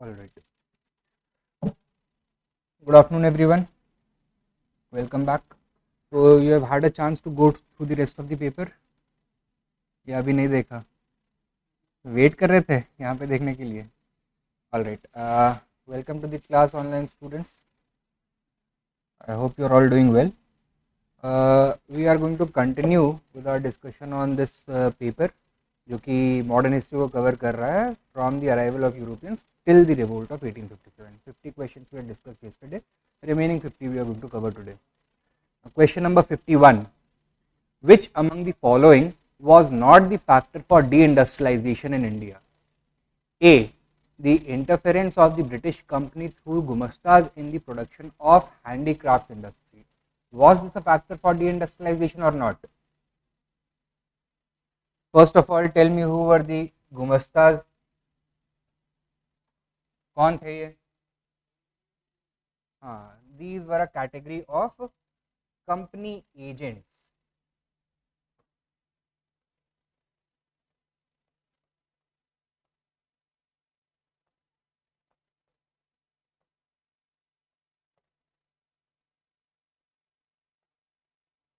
All right. Good afternoon, everyone. Welcome back. So you have had a chance to go through the rest of the paper या अभी नहीं देखा? Wait कर रहे थे यहाँ पे देखने के लिए. All right. Welcome to the class, online students. I hope you are all doing well. We are going to continue with our discussion on this paper, जो कि मॉडर्न हिस्ट्री को कवर कर रहा है from the arrival of Europeans till the revolt of 1857. 50 questions we had discussed yesterday. Remaining 50 we are going to cover today. Question number 51. Which among the following was not the factor for deindustrialization in India? A. The interference of the British company through Gumastas in the production of handicrafts industry. Was this a factor for deindustrialization or not? First of all, tell me who were the Gumastas? कौन थे ये? हाँ, these were a category of company agents.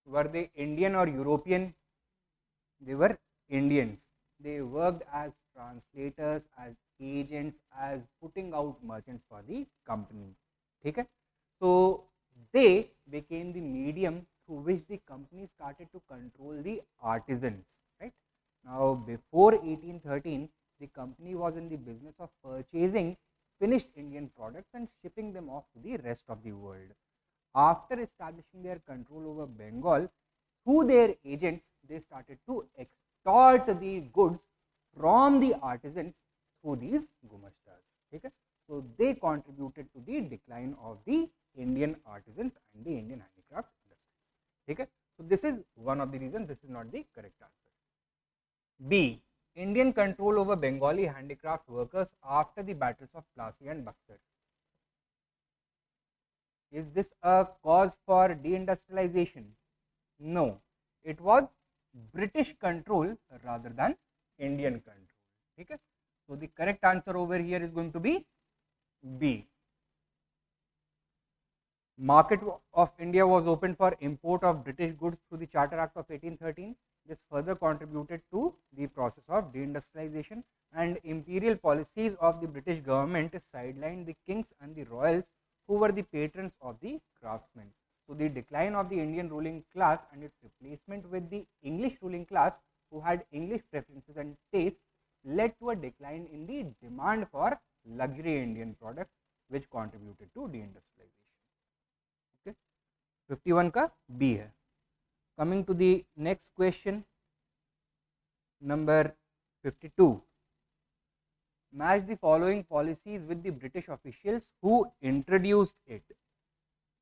Were they Indian or European? They were Indians. They worked as translators, as agents, as putting out merchants for the company. ठीक है? So they became the medium through which the company started to control the artisans. Right? Now, before 1813, the company was in the business of purchasing finished Indian products and shipping them off to the rest of the world. After establishing their control over Bengal, through their agents, they started to extort the goods from the artisans through these Gumastas. Okay? So they contributed to the decline of the Indian artisans and the Indian handicraft industries. Okay? So this is one of the reasons. This is not the correct answer. B. Indian control over Bengali handicraft workers after the battles of Plassey and Buxar. Is this a cause for deindustrialization? No, it was British control rather than Indian control. Okay? So the correct answer over here is going to be B. Market of India was opened for import of British goods through the Charter Act of 1813. This further contributed to the process of deindustrialization, and imperial policies of the British government sidelined the kings and the royals who were the patrons of the craftsmen. So the decline of the Indian ruling class and its replacement with the English ruling class who had English preferences and tastes led to a decline in the demand for luxury Indian products, which contributed to deindustrialization. Okay, 51 का B है. Coming to the next question, number 52. Match the following policies with the British officials who introduced it.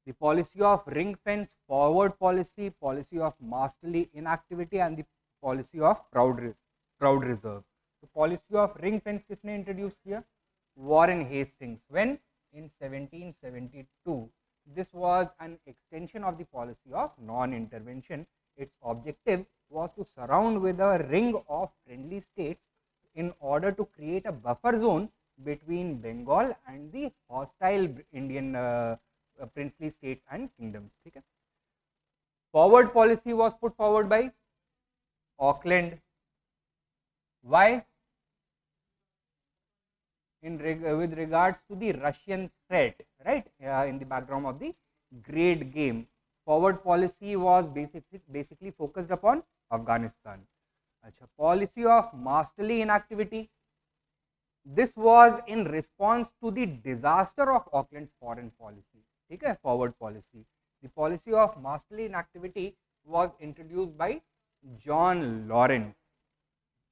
The policy of ring fence forward policy, policy of masterly inactivity, and the policy of proud reserve. The policy of ring fence किसने introduce किया? Warren Hastings. When? In 1772. This was an extension of the policy of non-intervention. Its objective was to surround with a ring of friendly states in order to create a buffer zone between Bengal and the hostile Indian princely states and kingdoms. Okay? Forward policy was put forward by Auckland. Why? With regards to the Russian threat, right? In the background of the Great Game, forward policy was basically focused upon Afghanistan. Achha, policy of masterly inactivity. This was in response to the disaster of Auckland's foreign policy. Okay, forward policy. The policy of masterly inactivity was introduced by John Lawrence.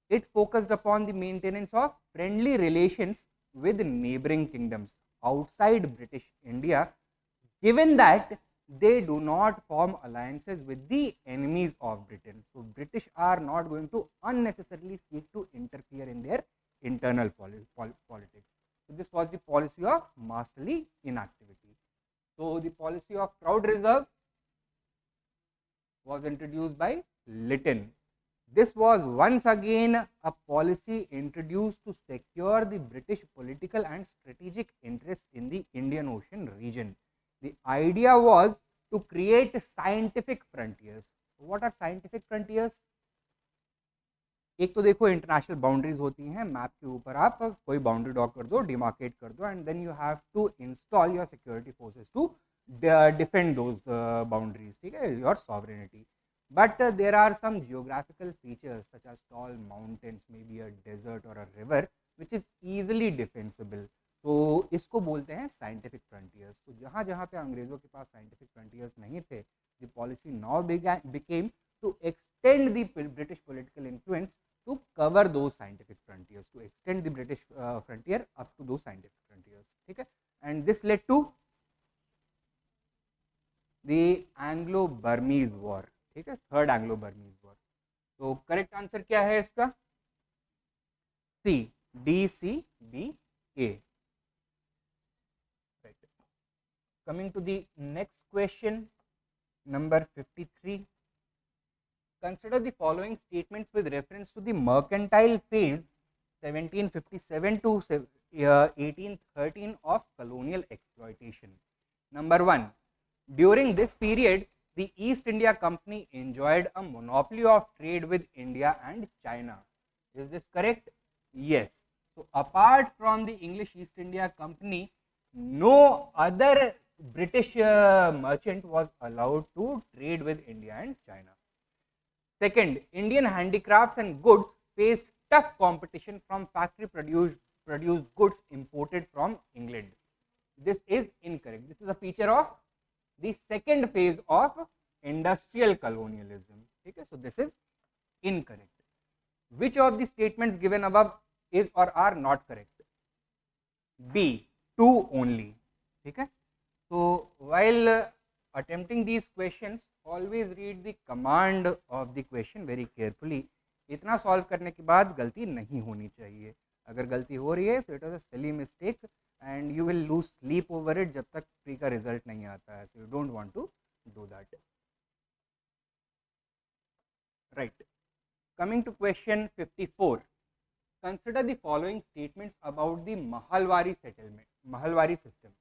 It focused upon the maintenance of friendly relations with neighboring kingdoms outside British India, given that they do not form alliances with the enemies of Britain. So British are not going to unnecessarily seek to interfere in their internal politics. So this was the policy of masterly inactivity. So the policy of proud reserve was introduced by Lytton. This was once again a policy introduced to secure the British political and strategic interests in the Indian Ocean region. The idea was to create scientific frontiers. What are scientific frontiers? एक तो देखो international boundaries होती हैं, map के ऊपर आप कोई boundary draw कर दो, डिमार्केट कर दो, and then you have to install your security forces to defend those boundaries, ठीक है, your sovereignty. But there are some geographical features such as tall mountains, maybe a desert or a river, which is easily defensible. तो इसको बोलते हैं scientific frontiers. तो जहाँ जहाँ पे अंग्रेज़ों के पास साइंटिफिक फ्रंटियर्स नहीं थे, the policy now became to extend the British political influence to cover those scientific frontiers, to extend the British frontier up to those scientific frontiers. ठीक है, and this led to the Anglo-Burmese war. ठीक है, third Anglo Burmese war. तो correct answer क्या है इसका? C, DCBA. Right. Coming to the next question, number 53. Consider the following statements with reference to the mercantile phase 1757 to 1813 of colonial exploitation. Number 1. During this period, the East India Company enjoyed a monopoly of trade with India and China. Is this correct? Yes. So apart from the English East India Company, no other British merchant was allowed to trade with India and China. Second, Indian handicrafts and goods faced tough competition from factory produced goods imported from England. This is incorrect. This is a feature of the second phase of industrial colonialism. Okay, so this is incorrect. Which of the statements given above is or are not correct? B, 2 only. Okay, so while attempting these questions, always read the command of the question very carefully. इतना solve करने के बाद गलती नहीं होनी चाहिए. अगर गलती हो रही है, so it was a silly mistake and you will lose sleep over it जब तक प्री का रिजल्ट नहीं आता है. So you don't want to do that. Right. Coming to question 54. Consider the following statements about the Mahalwari settlement, Mahalwari system.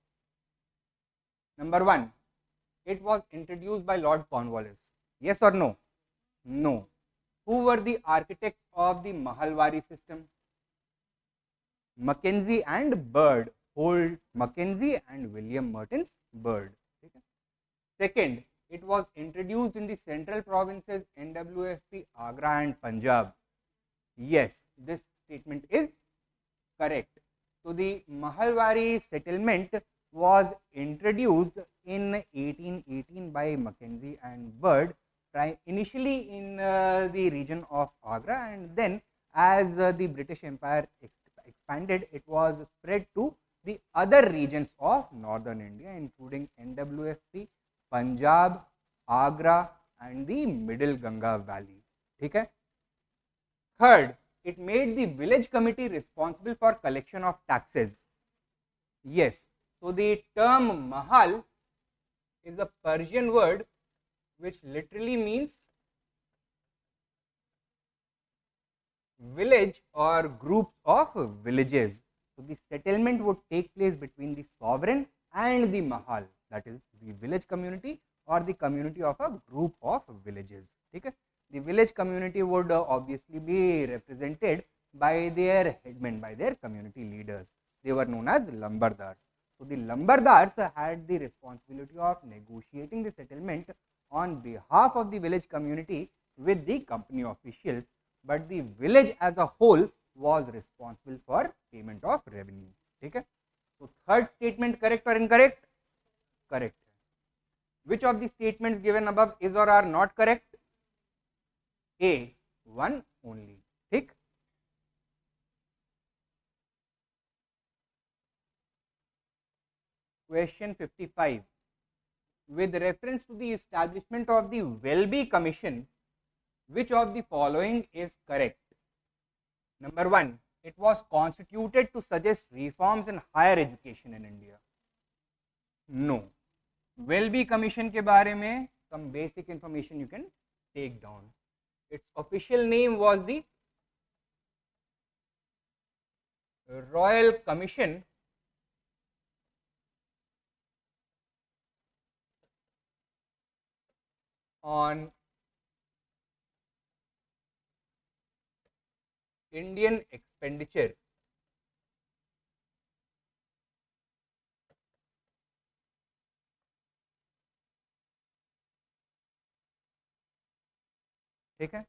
Number 1. It was introduced by Lord Cornwallis. Yes or no? No. Who were the architects of the Mahalwari system? Mackenzie and Bird. Old Mackenzie and William Mertens Bird. Okay. Second, it was introduced in the central provinces NWFP, Agra and Punjab. Yes, this statement is correct. So the Mahalwari settlement was introduced in 1818 by Mackenzie and Bird, initially in the region of Agra, and then as the British Empire expanded, it was spread to the other regions of northern India, including NWFP, Punjab, Agra and the Middle Ganga Valley. Okay? Third, it made the village committee responsible for collection of taxes. Yes. So the term Mahal is a Persian word which literally means village or groups of villages. So the settlement would take place between the sovereign and the Mahal, that is the village community or the community of a group of villages. Okay? The village community would obviously be represented by their headmen, by their community leaders. They were known as Lambardars. So the Lambardars had the responsibility of negotiating the settlement on behalf of the village community with the company officials, but the village as a whole was responsible for payment of revenue. Okay? So third statement correct or incorrect? Correct. Which of the statements given above is or are not correct? A, 1 only. ठीक. Question 55. With reference to the establishment of the Welby Commission, which of the following is correct? Number 1. It was constituted to suggest reforms in higher education in India. No. Welby Commission के बारे में some basic information you can take down. Its official name was the Royal Commission on Indian Expenditure. Okay.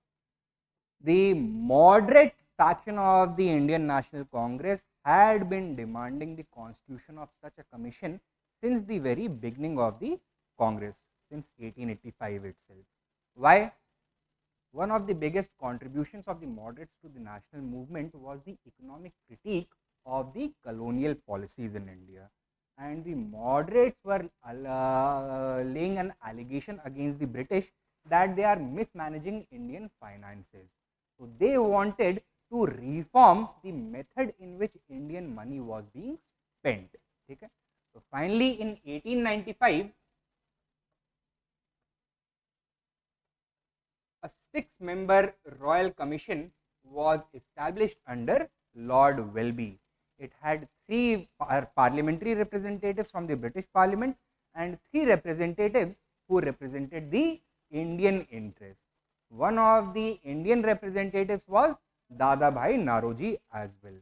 The moderate faction of the Indian National Congress had been demanding the constitution of such a commission since the very beginning of the Congress, since 1885 itself. Why? One of the biggest contributions of the moderates to the national movement was the economic critique of the colonial policies in India. And the moderates were laying an allegation against the British that they are mismanaging Indian finances. So they wanted to reform the method in which Indian money was being spent. Okay? So finally, in 1895, a 6-member royal commission was established under Lord Welby. It had 3 parliamentary representatives from the British Parliament and 3 representatives who represented the Indian interests. One of the Indian representatives was Dadabhai Naroji as well.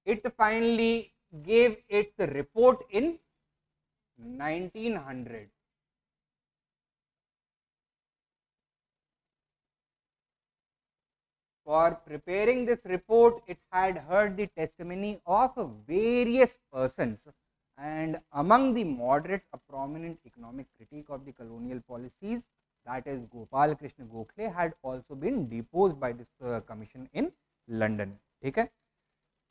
It finally gave its report in 1900. For preparing this report, it had heard the testimony of various persons, and among the moderates, a prominent economic critic of the colonial policies, that is Gopal Krishna Gokhale, had also been deposed by this commission in London. Okay?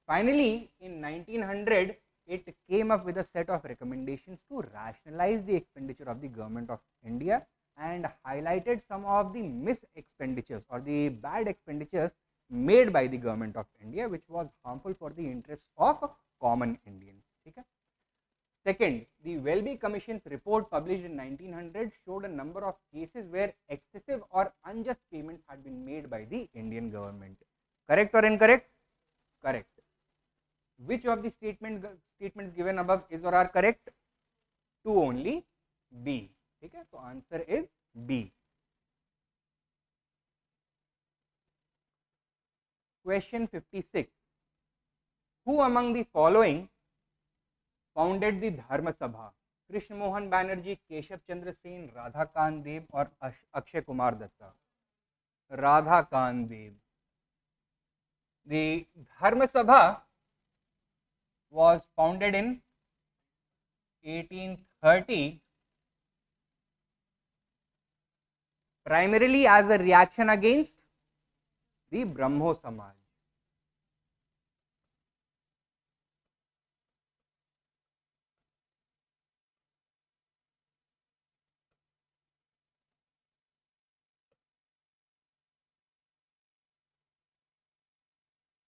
Finally, in 1900, it came up with a set of recommendations to rationalize the expenditure of the government of India and highlighted some of the mis-expenditures or the bad expenditures made by the government of India, which was harmful for the interests of common Indians. Okay? Second, the Welby Commission's report published in 1900 showed a number of cases where excessive or unjust payments had been made by the Indian government. Correct or incorrect? Correct. Which of the statements given above is or are correct? 2 only. B. Okay, so answer is B. Question 56. Who among the following founded the Dharma Sabha? Krishna Mohan Banerjee, Keshav Chandra Sen, Radhakant Dev or Akshay Kumar Datta? Radhakant Dev. The Dharma Sabha was founded in 1830 primarily as a reaction against the Brahmo Samaj.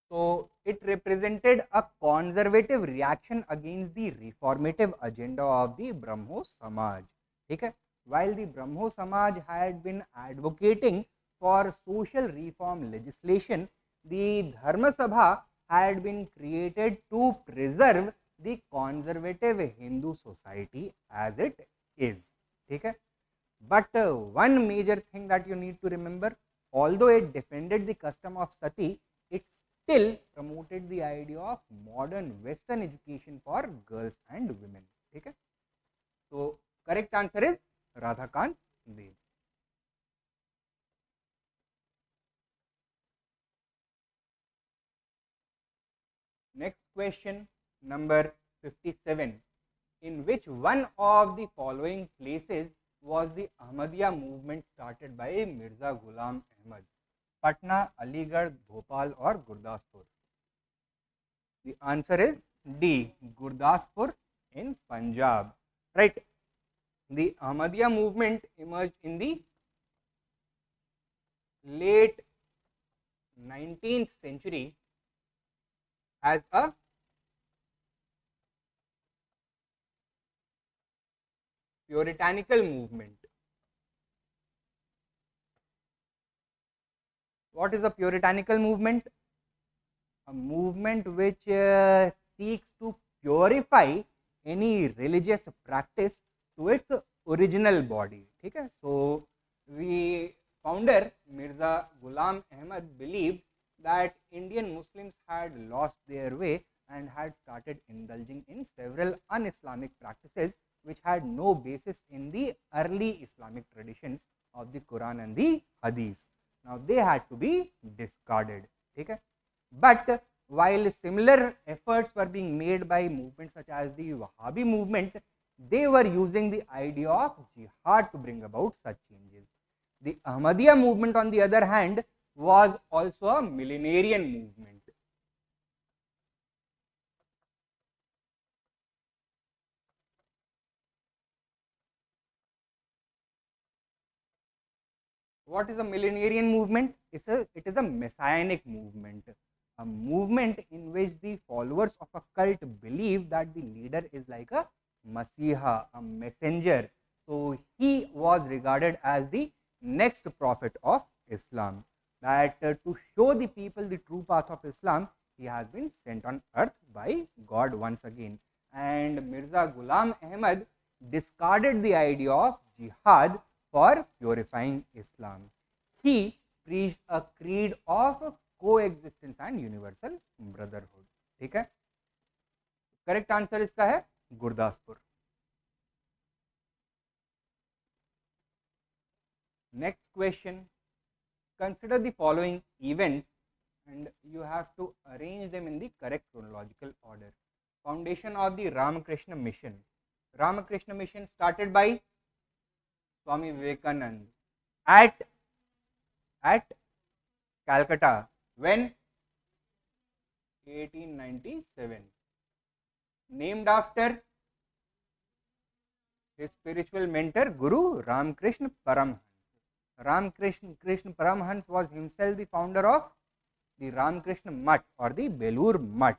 So it represented a conservative reaction against the reformative agenda of the Brahmo Samaj. Okay? While the Brahmo Samaj had been advocating for social reform legislation, the Dharma Sabha had been created to preserve the conservative Hindu society as it is. Okay? But one major thing that you need to remember, although it defended the custom of sati, it still promoted the idea of modern Western education for girls and women. Okay? So, correct answer is Radhakant Dev. Next question, number 57. In which one of the following places was the Ahmadiyya movement started by Mirza Ghulam Ahmad? Patna, Aligarh, Bhopal or Gurdaspur? The answer is D, Gurdaspur in Punjab. Right. The Ahmadiyya movement emerged in the late 19th century as a puritanical movement. What is a puritanical movement? A movement which seeks to purify any religious practice to its original body. ठीक है? So we founder Mirza Ghulam Ahmad believed that Indian Muslims had lost their way and had started indulging in several un-Islamic practices which had no basis in the early Islamic traditions of the Quran and the Hadith. Now they had to be discarded. ठीक है? But while similar efforts were being made by movements such as the Wahhabi movement, they were using the idea of jihad to bring about such changes. The Ahmadiyya movement, on the other hand, was also a millenarian movement. What is a millenarian movement? It is a messianic movement, a movement in which the followers of a cult believe that the leader is like a Masiha, a messenger. So he was regarded as the next prophet of Islam. That to show the people the true path of Islam, he has been sent on earth by God once again. And Mirza Ghulam Ahmad discarded the idea of jihad for purifying Islam. He preached a creed of coexistence and universal brotherhood. ठीक है? Correct answer इसका है Gurdaspur. Next question. Consider the following events and you have to arrange them in the correct chronological order. Foundation of the Ramakrishna Mission. Ramakrishna Mission started by Swami Vivekanand at Calcutta. When? 1897. Named after his spiritual mentor Guru Ramakrishna Paramhans. Ramakrishna Paramhans was himself the founder of the Ramakrishna Mutt or the Belur Mutt.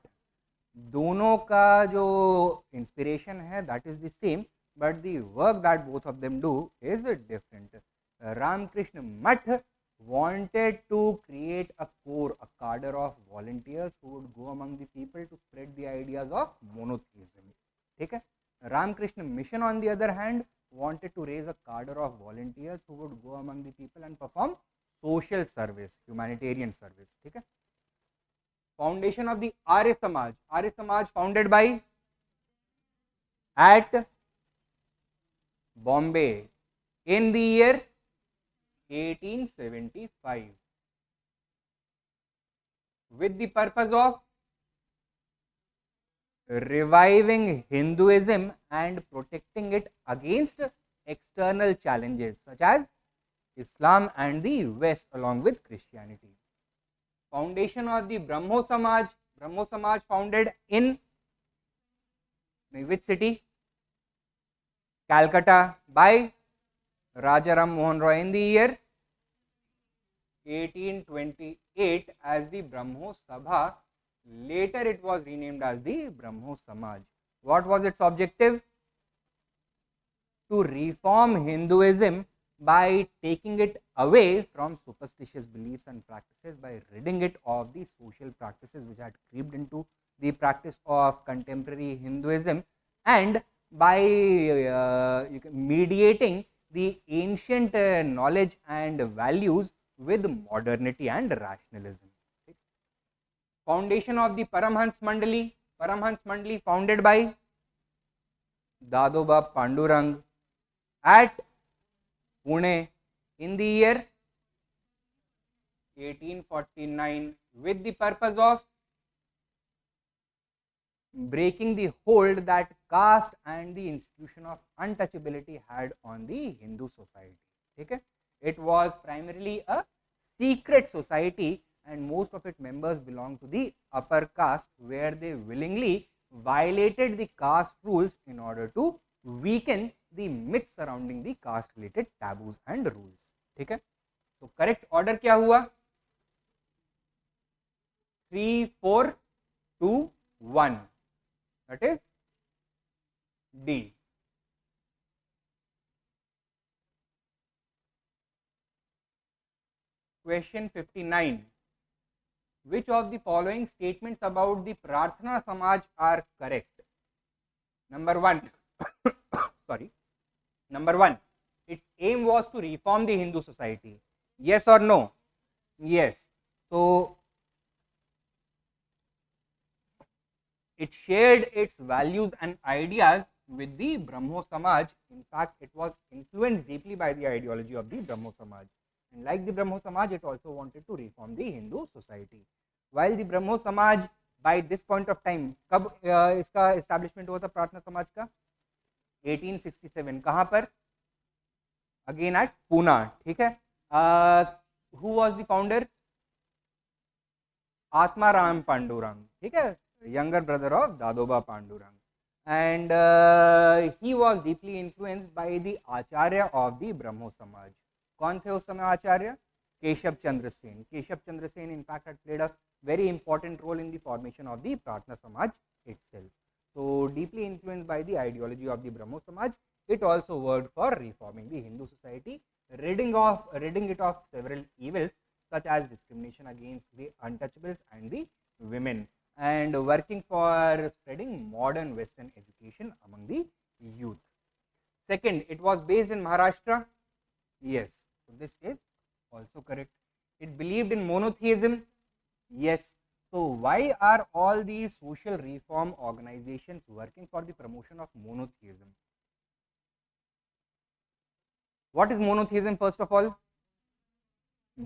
दोनों का जो inspiration है that is the same, but the work that both of them do is different. Ramakrishna Mutt wanted to create a core, a cadre of volunteers who would go among the people to spread the ideas of monotheism. ठीक है? Ramakrishna Mission, on the other hand, wanted to raise a cadre of volunteers who would go among the people and perform social service, humanitarian service. ठीक है? Foundation of the Arya Samaj. Arya Samaj founded by at Bombay in the year 1875 with the purpose of reviving Hinduism and protecting it against external challenges such as Islam and the West along with Christianity. Foundation of the Brahmo Samaj. Brahmo Samaj founded in which city? Calcutta by Raja Ram Mohan Roy in the year 1828 as the Brahmo Sabha. Later it was renamed as the Brahmo Samaj. What was its objective? To reform Hinduism by taking it away from superstitious beliefs and practices, by ridding it of the social practices which had creeped into the practice of contemporary Hinduism, and by mediating the ancient knowledge and values with modernity and rationalism. Foundation of the Paramhans Mandali. Paramhans Mandali founded by Dadoba Pandurang at Pune in the year 1849 with the purpose of breaking the hold that caste and the institution of untouchability had on the Hindu society. Okay? It was primarily a secret society and most of its members belonged to the upper caste, where they willingly violated the caste rules in order to weaken the myths surrounding the caste related taboos and rules. ठीक है? So correct order क्या हुआ? 3, 4, 2, 1. That is D. Question 59. Which of the following statements about the Prarthana Samaj are correct? Number 1. Sorry. Number 1. Its aim was to reform the Hindu society. Yes or no? Yes. So, it shared its values and ideas with the Brahmo Samaj. In fact, it was influenced deeply by the ideology of the Brahmo Samaj. And like the Brahmo Samaj, it also wanted to reform the Hindu society. While the Brahmo Samaj, by this point of time, कब इसका establishment हुआ था प्रार्थना समाज का? 1867. कहाँ पर? Again at Pune. ठीक है? Who was the founder? Atmaram Pandurang. ठीक है? Younger brother of Dadoba Pandurang. And he was deeply influenced by the Acharya of the Brahmo Samaj. कौन थे उस समय आचार्य? Keshav Chandra Sen. Keshav Chandra Sen in fact had played a very important role in the formation of the Prarthana Samaj itself. So deeply influenced by the ideology of the Brahmo Samaj, it also worked for reforming the Hindu society, ridding it of several evils such as discrimination against the untouchables and the women, and working for spreading modern Western education among the youth. Second, it was based in Maharashtra. Yes, so this is also correct. It believed in monotheism. Yes. So why are all these social reform organizations working for the promotion of monotheism? What is monotheism first of all?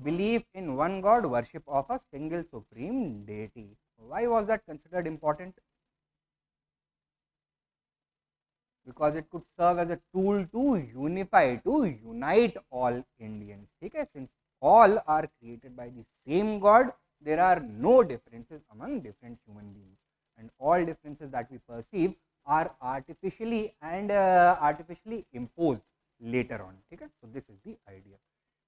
Belief in one God, worship of a single supreme deity. Why was that considered important? Because it could serve as a tool to unite all Indians. Okay? Since all are created by the same God, there are no differences among different human beings, and all differences that we perceive are artificially imposed later on. Okay? So this is the idea.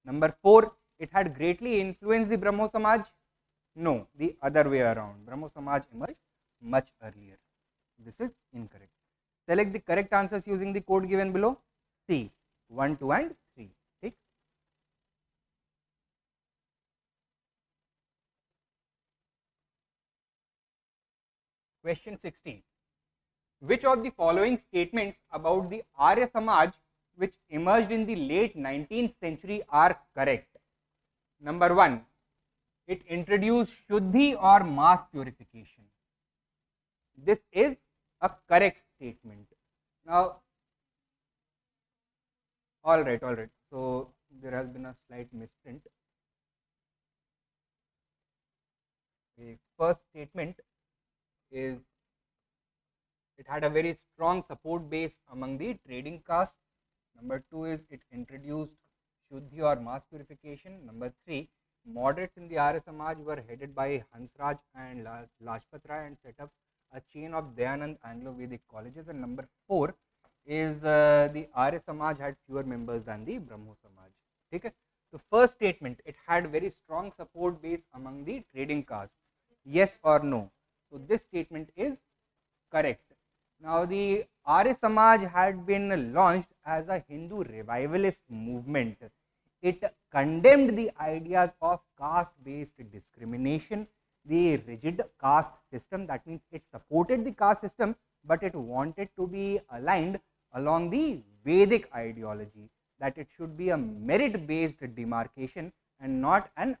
Number 4, it had greatly influenced the Brahmo Samaj. No, the other way around. Brahmo Samaj emerged much earlier. This is incorrect. Select the correct answers using the code given below. C, 1, 2 and 3. Okay? Question 60. Which of the following statements about the Arya Samaj which emerged in the late 19th century are correct? Number 1. It introduced Shuddhi or mass purification. This is a correct statement. Now, all right. So there has been a slight misprint. The first statement is it had a very strong support base among the trading castes. Number 2 is it introduced Shuddhi or mass purification. Number 3, moderates in the Arya Samaj were headed by Hansraj and Lajpat Rai and set up a chain of Dayanand Anglo-Vedic colleges. And number 4 is the Arya Samaj had fewer members than the Brahmo Samaj. Okay? The first statement, it had very strong support base among the trading castes. Yes or no? So this statement is correct. Now the Arya Samaj had been launched as a Hindu revivalist movement. It condemned the ideas of caste-based discrimination, the rigid caste system. That means it supported the caste system, but it wanted to be aligned along the Vedic ideology, that it should be a merit-based demarcation and not an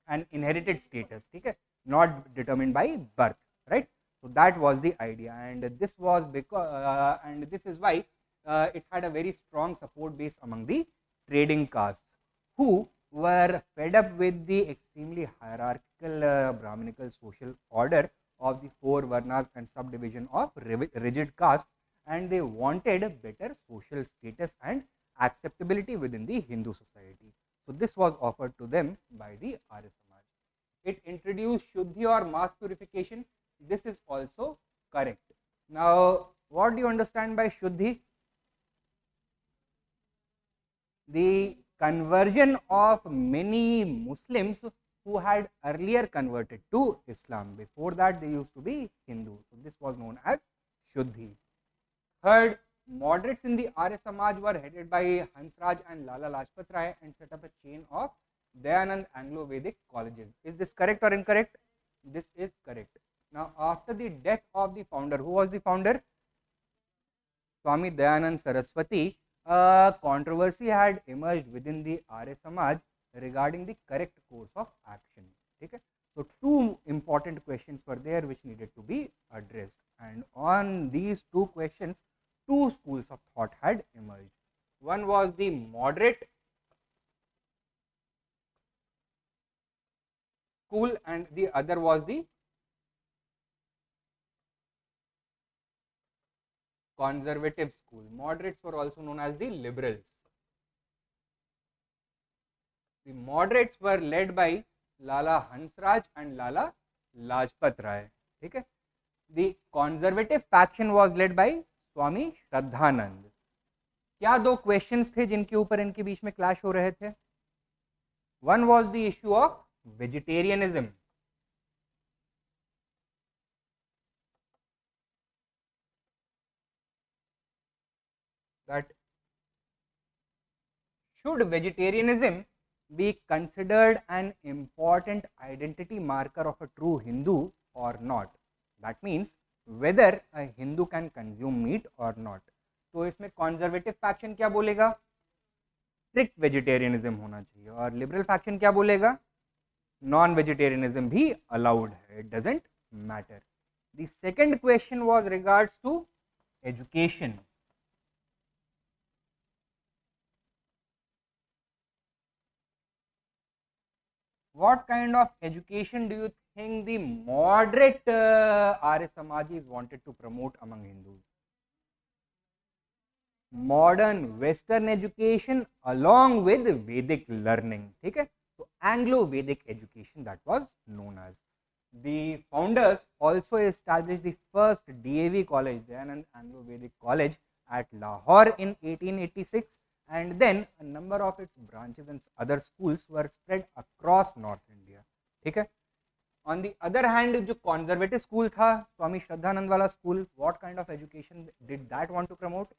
an inherited status, okay? Not determined by birth, right? So that was the idea, and this was because and this is why it had a very strong support base among the trading castes, who were fed up with the extremely hierarchical Brahminical social order of the 4 varnas and subdivision of rigid castes, and they wanted better social status and acceptability within the Hindu society. So this was offered to them by the Arya Samaj. It introduced Shuddhi or mass purification. This is also correct. Now, what do you understand by Shuddhi? The conversion of many Muslims who had earlier converted to Islam. Before that, they used to be Hindu. So this was known as Shuddhi. Third, Moderates in the Arya Samaj were headed by Hansraj and Lala Lajpat Rai and set up a chain of Dayanand Anglo-Vedic colleges. Is this correct or incorrect? This is correct. Now, after the death of the founder, who was the founder? Swami Dayanand Saraswati. A controversy had emerged within the Arya Samaj regarding the correct course of action. Okay? So, two important questions were there which needed to be addressed, and on these two questions, two schools of thought had emerged. One was the moderate school and the other was the conservative school. Moderates were also known as the liberals. The moderates were led by Lala Hansraj and Lala Lajpat Rai. Okay? The conservative faction was led by Swami Shraddhanand. क्या दो questions थे जिनके ऊपर इनके बीच में clash हो रहे थे? One was the issue of vegetarianism. That should vegetarianism be considered an important identity marker of a true Hindu or not? That means whether a Hindu can consume meat or not. तो इसमें conservative faction क्या बोलेगा? Strict vegetarianism होना चाहिए, और liberal faction क्या बोलेगा? Non vegetarianism भी allowed है, it doesn't matter. The second question was regards to education. What kind of education do you think the moderate Arya Samajis wanted to promote among Hindus? Modern Western education along with Vedic learning. Okay? So, Anglo-Vedic education, that was known as. The founders also established the first DAV college, Dayanand Anglo-Vedic College, at Lahore in 1886, and then a number of its branches and other schools were spread across North India. ठीक है? On the other hand, जो conservative school था, Swami Shraddhanand वाला school, what kind of education did that want to promote?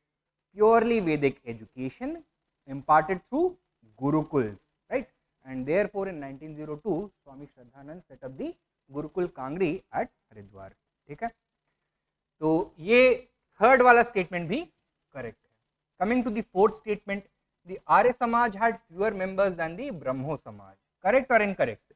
Purely Vedic education imparted through Gurukuls, right? And therefore, in 1902, Swami Shraddhanand set up the Gurukul Kangri at Haridwar. ठीक है? तो ये third वाला statement भी correct. Coming to the fourth statement, the Arya Samaj had fewer members than the Brahmo Samaj. Correct or incorrect?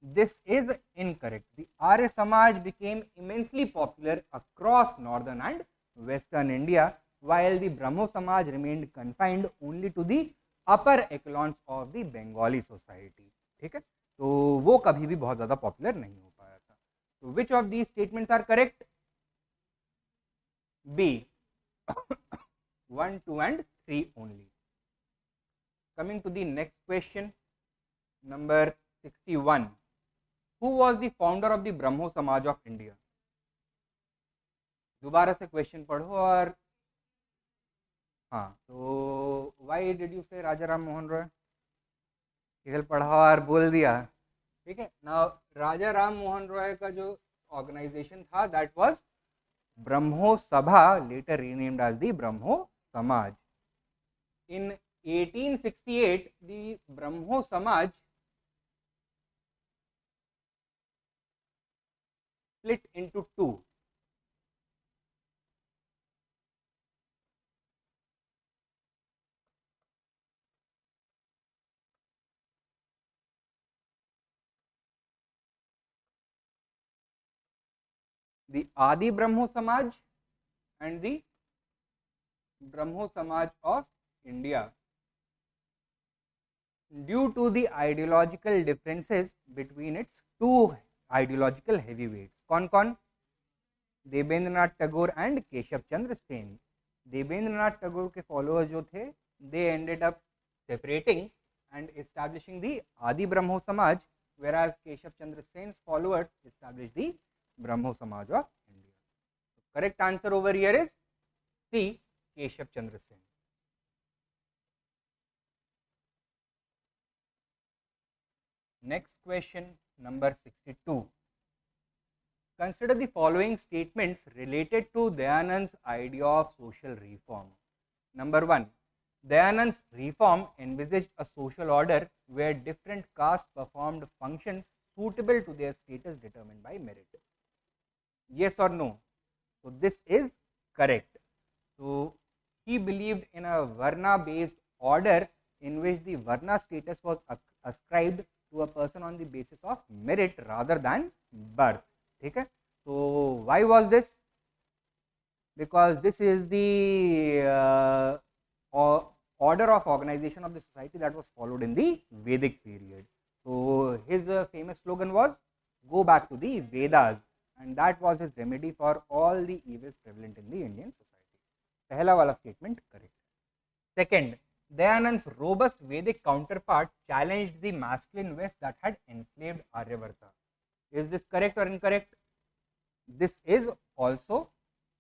This is incorrect. The Arya Samaj became immensely popular across northern and western India, while the Brahmo Samaj remained confined only to the upper echelons of the Bengali society. ठीक है? तो वो कभी भी बहुत ज़्यादा popular नहीं हो पाया था. तो which of these statements are correct? B. 1, 2 and 3 only. Coming to the next question, number 61. Who was the founder of the Brahmo Samaj of India? दोबारा से क्वेश्चन पढ़ो और हाँ, तो why did you say Raja Ram Mohan Roy? केवल पढ़ा और बोल दिया. ठीक है. Now राजा राम मोहन रॉय का जो ऑर्गेनाइजेशन था, that was Brahmo Sabha, later renamed as the Brahmo Samaj. In 1868, the Brahmo Samaj split into two. The Adi Brahmo Samaj and the Brahmo Samaj of India. Due to the ideological differences between its two ideological heavyweights. कौन कौन? Debendranath Tagore and Keshav Chandra Sen. Debendranath Tagore के followers जो थे, they ended up separating and establishing the Adi Brahmo Samaj, whereas Keshav Chandra Sen's followers established the Brahmo Samaj of India. So correct answer over here is C. Keshav Chandra Sen. Next question, number 62. Consider the following statements related to Dayanand's idea of social reform. Number 1. Dayanand's reform envisaged a social order where different castes performed functions suitable to their status determined by merit. Yes or no? So this is correct. So he believed in a Varna based order in which the Varna status was ascribed to a person on the basis of merit rather than birth. Okay? So why was this? Because this is the order of organization of the society that was followed in the Vedic period. So his famous slogan was, "Go back to the Vedas," and that was his remedy for all the evils prevalent in the Indian society. Pehla wala statement correct. Second, Dayanand's robust Vedic counterpart challenged the masculine West that had enslaved Aryavarta. Is this correct or incorrect? This is also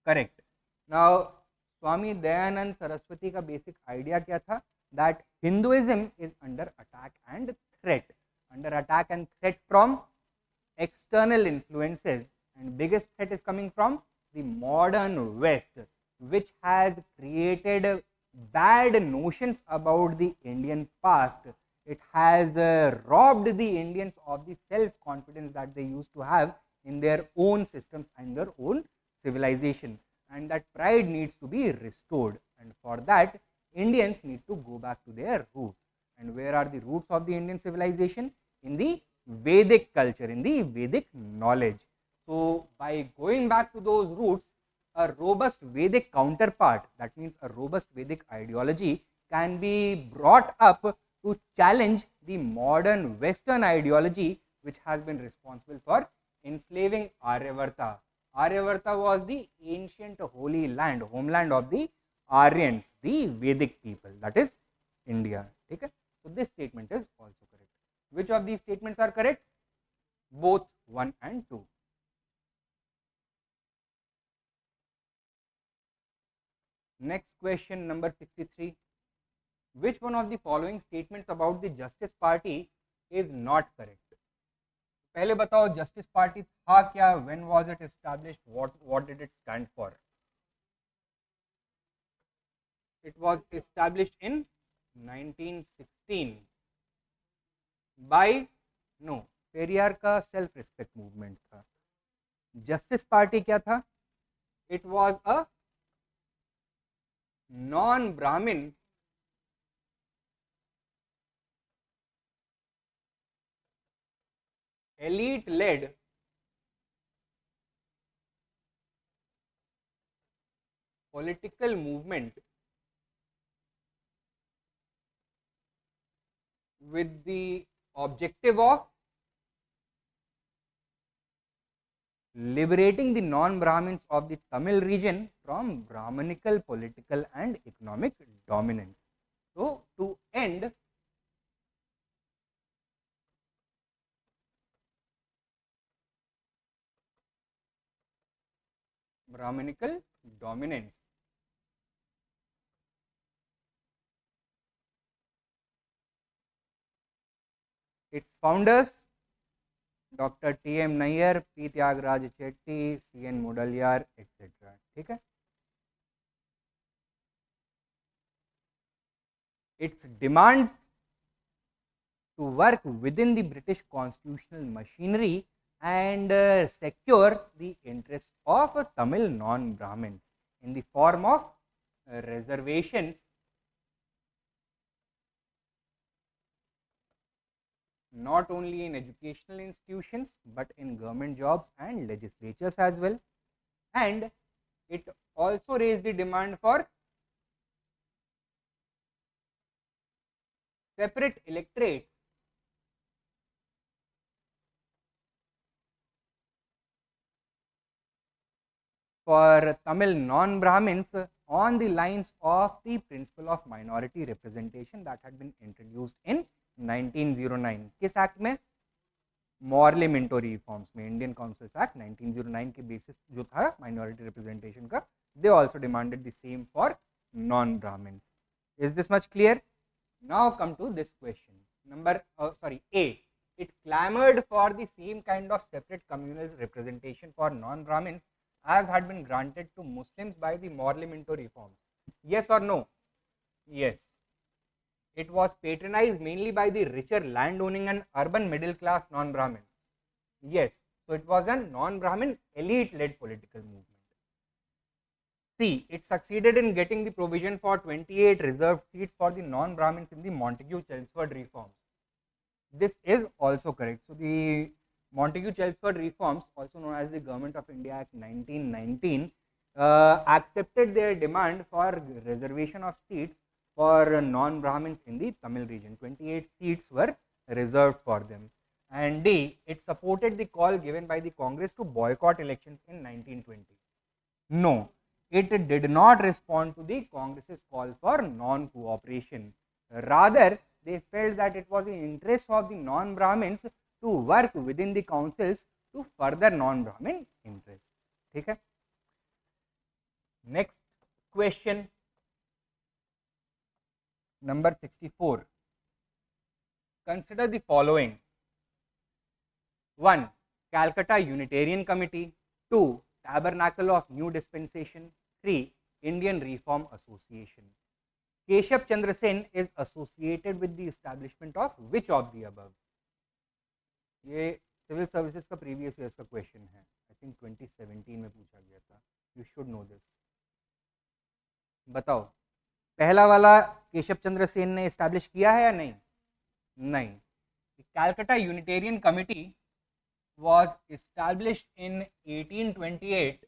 correct. Now, Swami Dayanand Saraswati का basic idea क्या था? That Hinduism is under attack and threat from external influences, and biggest threat is coming from the modern West, which has created bad notions about the Indian past. It has robbed the Indians of the self-confidence that they used to have in their own systems and their own civilization, and that pride needs to be restored, and for that Indians need to go back to their roots. And where are the roots of the Indian civilization? In the Vedic culture, in the Vedic knowledge. So by going back to those roots, a robust Vedic counterpart, that means a robust Vedic ideology, can be brought up to challenge the modern Western ideology which has been responsible for enslaving Aryavarta. Aryavarta was the ancient holy land, homeland of the Aryans, the Vedic people, that is India. Okay? So this statement is also correct. Which of these statements are correct? Both 1 and 2. Next question, number 63. Which one of the following statements about the Justice Party is not correct? पहले बताओ, Justice Party था क्या? When was it established? What did it stand for? It was established in 1916 by Periyar का self respect movement था. Justice party क्या था? It was a non ब्राह्मण elite led political movement with the objective of liberating the non-Brahmins of the Tamil region from Brahmanical political and economic dominance. So, to end Brahmanical dominance, its founders Dr. T.M. Nayyar, P. Tyagaraja Chetty, C.N. Mudalyar, etc. ठीक है? Its demands to work within the British constitutional machinery and secure the interests of Tamil non-Brahmins in the form of reservations not only in educational institutions but in government jobs and legislatures as well. And it also raised the demand for separate electorates for Tamil non-Brahmins on the lines of the principle of minority representation that had been introduced in 1909. किस act में? Morley Minto reforms में, Indian councils act 1909 के basis जो था minority representation का, they also demanded the same for non Brahmins. Is this much clear? Now come to this question. Number A. it clamored for the same kind of separate communal representation for non-Brahmins as had been granted to Muslims by the Morley-Minto reforms. Yes or no? Yes. It was patronized mainly by the richer landowning and urban middle class non-Brahmins. Yes. So it was a non-Brahmin elite-led political movement. C. It succeeded in getting the provision for 28 reserved seats for the non-Brahmins in the Montagu-Chelmsford reforms. This is also correct. So the Montagu-Chelmsford reforms, also known as the Government of India Act 1919, accepted their demand for reservation of seats for non-Brahmins in the Tamil region. 28 seats were reserved for them. And D. It supported the call given by the Congress to boycott elections in 1920. No, it did not respond to the Congress's call for non-cooperation. Rather, they felt that it was in interest of the non-Brahmins to work within the councils to further non-Brahmin interests. Okay? Next question, number 64. Consider the following. 1. Calcutta Unitarian Committee. 2. Tabernacle of New Dispensation. 3. Indian Reform Association. Keshav Chandra Sen is associated with the establishment of which of the above? ये civil services का previous years का question है, I think 2017 में पूछा गया था. You should know this. बताओ, पहला वाला केशव चंद्र सेन ने एस्टैब्लिश किया है या नहीं? नहीं. Calcutta Unitarian committee was established in 1828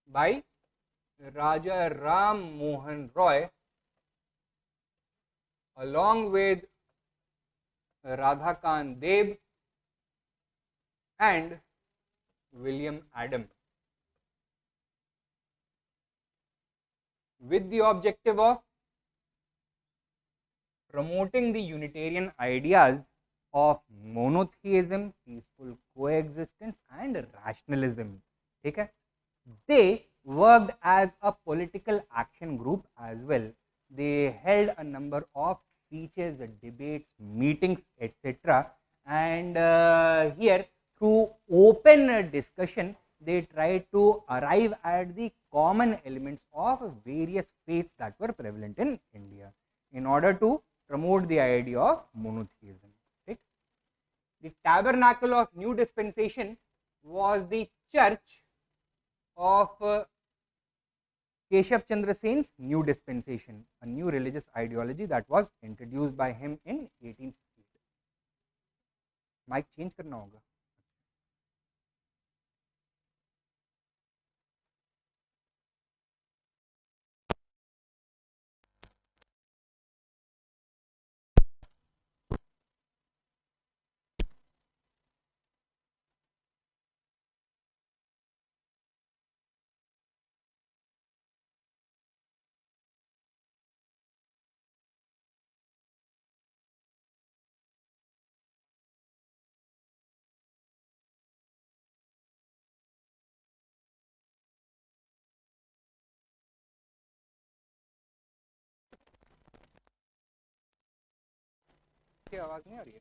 by Raja Ram Mohan Roy along with Radhakant Deb and William Adam, with the objective of promoting the Unitarian ideas of monotheism, peaceful coexistence and rationalism. Okay? They worked as a political action group as well. They held a number of speeches, debates, meetings, etc. And here, through open discussion, they tried to arrive at the common elements of various faiths that were prevalent in India in order to promote the idea of monotheism. The Tabernacle of New Dispensation was the church of Keshav Chandra Sen's New Dispensation, a new religious ideology that was introduced by him in 1868. Mic change करना होगा. क्या आवाज नहीं आ रही है?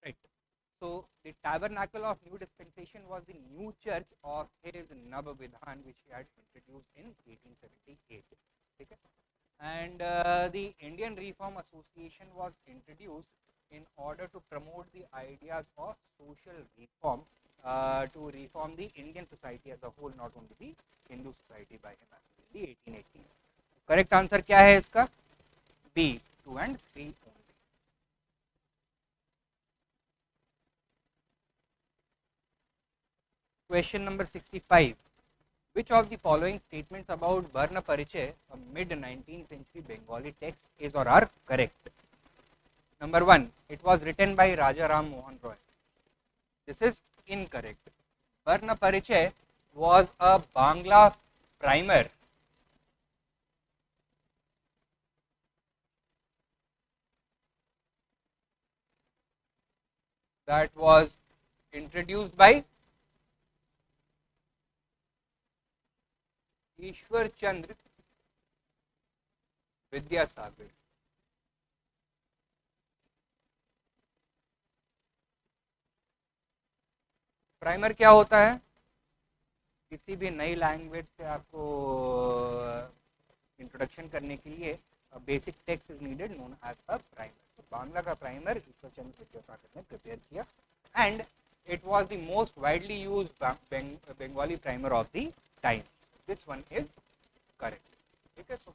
Right. So the Tabernacle of New Dispensation was the new church of his Nab Vidhan, which he had introduced in 1878. Okay? And the Indian Reform Association was introduced in order to promote the ideas of social reform, to reform the Indian society as a whole, not only the Hindu society by him as in the 1880s. Correct answer क्या है इसका? B, 2 and 3 only. question number 65. Which of the following statements about Varna Parichay, a mid-19th century Bengali text, is or are correct? Number 1, it was written by Raja Ram Mohan Roy. This is incorrect. Varna Parichay was a Bangla primer that was introduced by Ishwar Chandra Vidyasagar. Primer क्या होता है? किसी भी नई language से आपको introduction करने के लिए basic text is needed known as a primer. तो बांग्ला का प्राइमर ईश्वर चंद्र विद्यासागर ने प्रिपेयर किया and it was the most widely used Bengali primer of the time. This one is correct. ठीक है. सो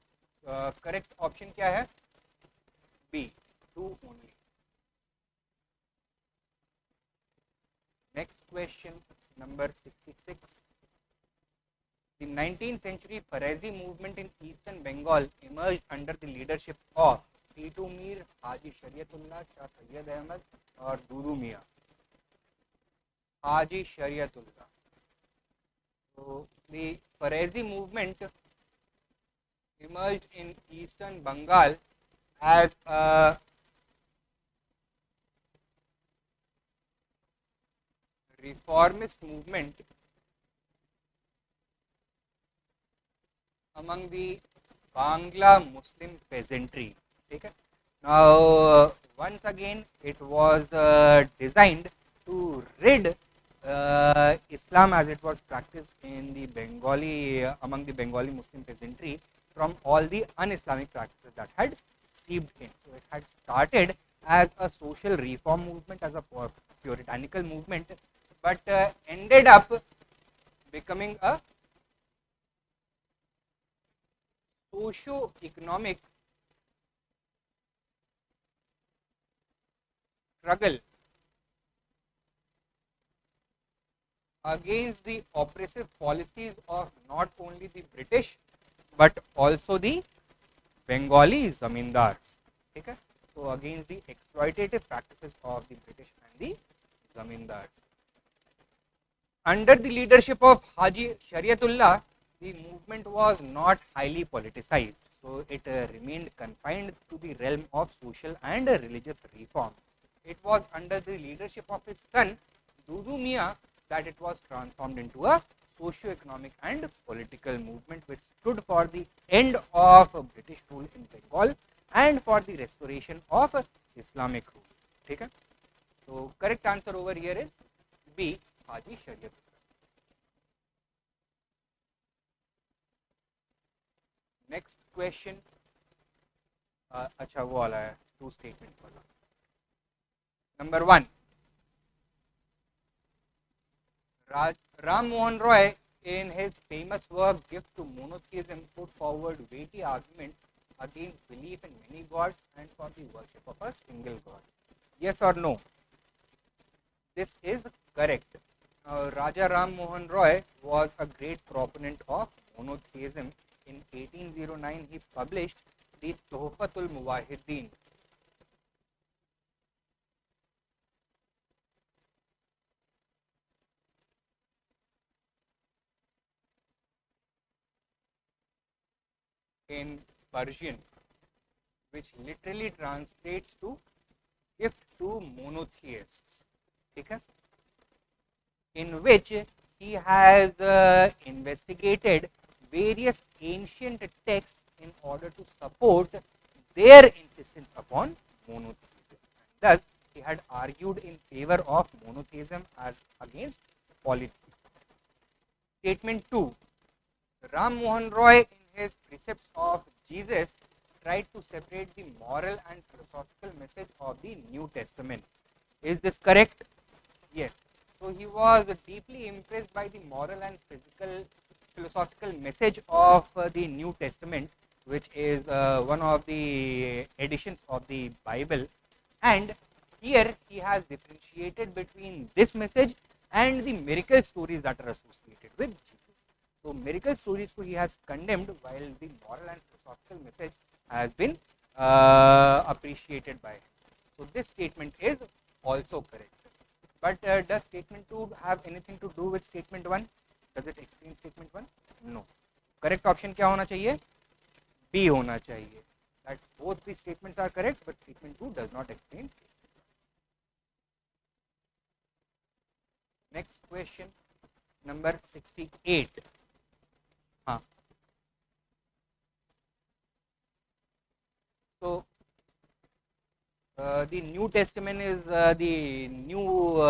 करेक्ट ऑप्शन क्या है? B, 2 only. Next question, number 66. The 19th century Parsi movement in eastern Bengal emerged under the leadership of Titu Mir, Haji Shariatullah, Shah Sayyid Ahmad और Dudu Mian. Haji Shariatullah. So the Parsi movement emerged in eastern Bengal as a reformist movement among the Bangla Muslim peasantry. Okay. Now, once again, it was designed to rid Islam as it was practiced in the Bengali among the Bengali Muslim peasantry from all the un-Islamic practices that had seeped in. So it had started as a social reform movement, as a puritanical movement, but ended up becoming a socio-economic struggle against the oppressive policies of not only the British but also the Bengali zamindars. Okay? So against the exploitative practices of the British and the zamindars. Under the leadership of Haji Shariatullah, the movement was not highly politicized, so it remained confined to the realm of social and religious reform. It was under the leadership of his son, Dudu Mian, that it was transformed into a socio-economic and political movement which stood for the end of British rule in Bengal and for the restoration of Islamic rule. Okay? So, correct answer over here is B, Haji Shariatullah. Next question. अच्छा वो वाला है 2 statement वाला. Number 1. Ram Mohan Roy, in his famous work Gift to Monotheism, put forward weighty arguments against belief in many gods and for the worship of a single god. Yes or no? This is correct. Raja Ram Mohan Roy was a great proponent of monotheism. In 1809, he published the Tuhfatul Muwahideen. In Persian, which literally translates to gift to monotheists. Okay? In which he has investigated various ancient texts in order to support their insistence upon monotheism. Thus, he had argued in favor of monotheism as against polytheism. Statement 2. Ram Mohan Roy, in his precepts of Jesus, tried to separate the moral and philosophical message of the New Testament. Is this correct? Yes. So he was deeply impressed by the moral and philosophical message of the New Testament, which is one of the editions of the Bible, and here he has differentiated between this message and the miracle stories that are associated with Jesus. So miracle stories he has condemned, while the moral and philosophical message has been appreciated by him. So this statement is also correct. But does statement 2 have anything to do with statement 1? Does it explain statement 1? No. Correct option क्या होना चाहिए? B होना चाहिए. That both the statements are correct, but statement 2 does not explain statement 1. Next question, number 68. So the New Testament is the new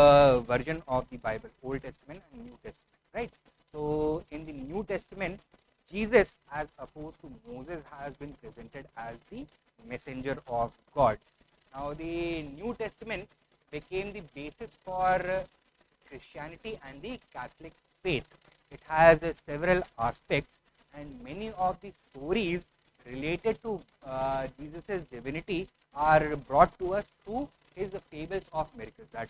version of the Bible, Old Testament and New Testament, right? So in the New Testament, Jesus, as opposed to Moses, has been presented as the messenger of God. Now the New Testament became the basis for Christianity and the Catholic faith. It has several aspects, and many of the stories related to Jesus' divinity are brought to us through his fables of miracles, that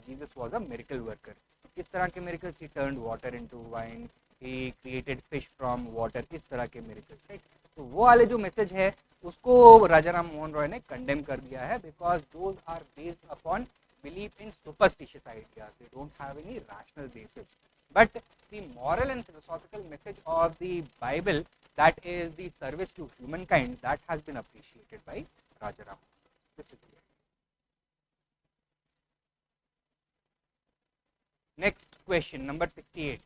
Jesus was a miracle worker. किस तरह के miracles? He turned water into wine, he created fish from water, इस तरह के miracles, right? तो वो वाले जो मैसेज है उसको राजा राम मोहन रॉय ने कंडेम कर दिया है, because those are based upon belief in superstitious ideas. They don't have any rational basis. But the moral and philosophical message of the Bible, that is the service to humankind, that has been appreciated by Rajaram. This is it. Next question, number 68.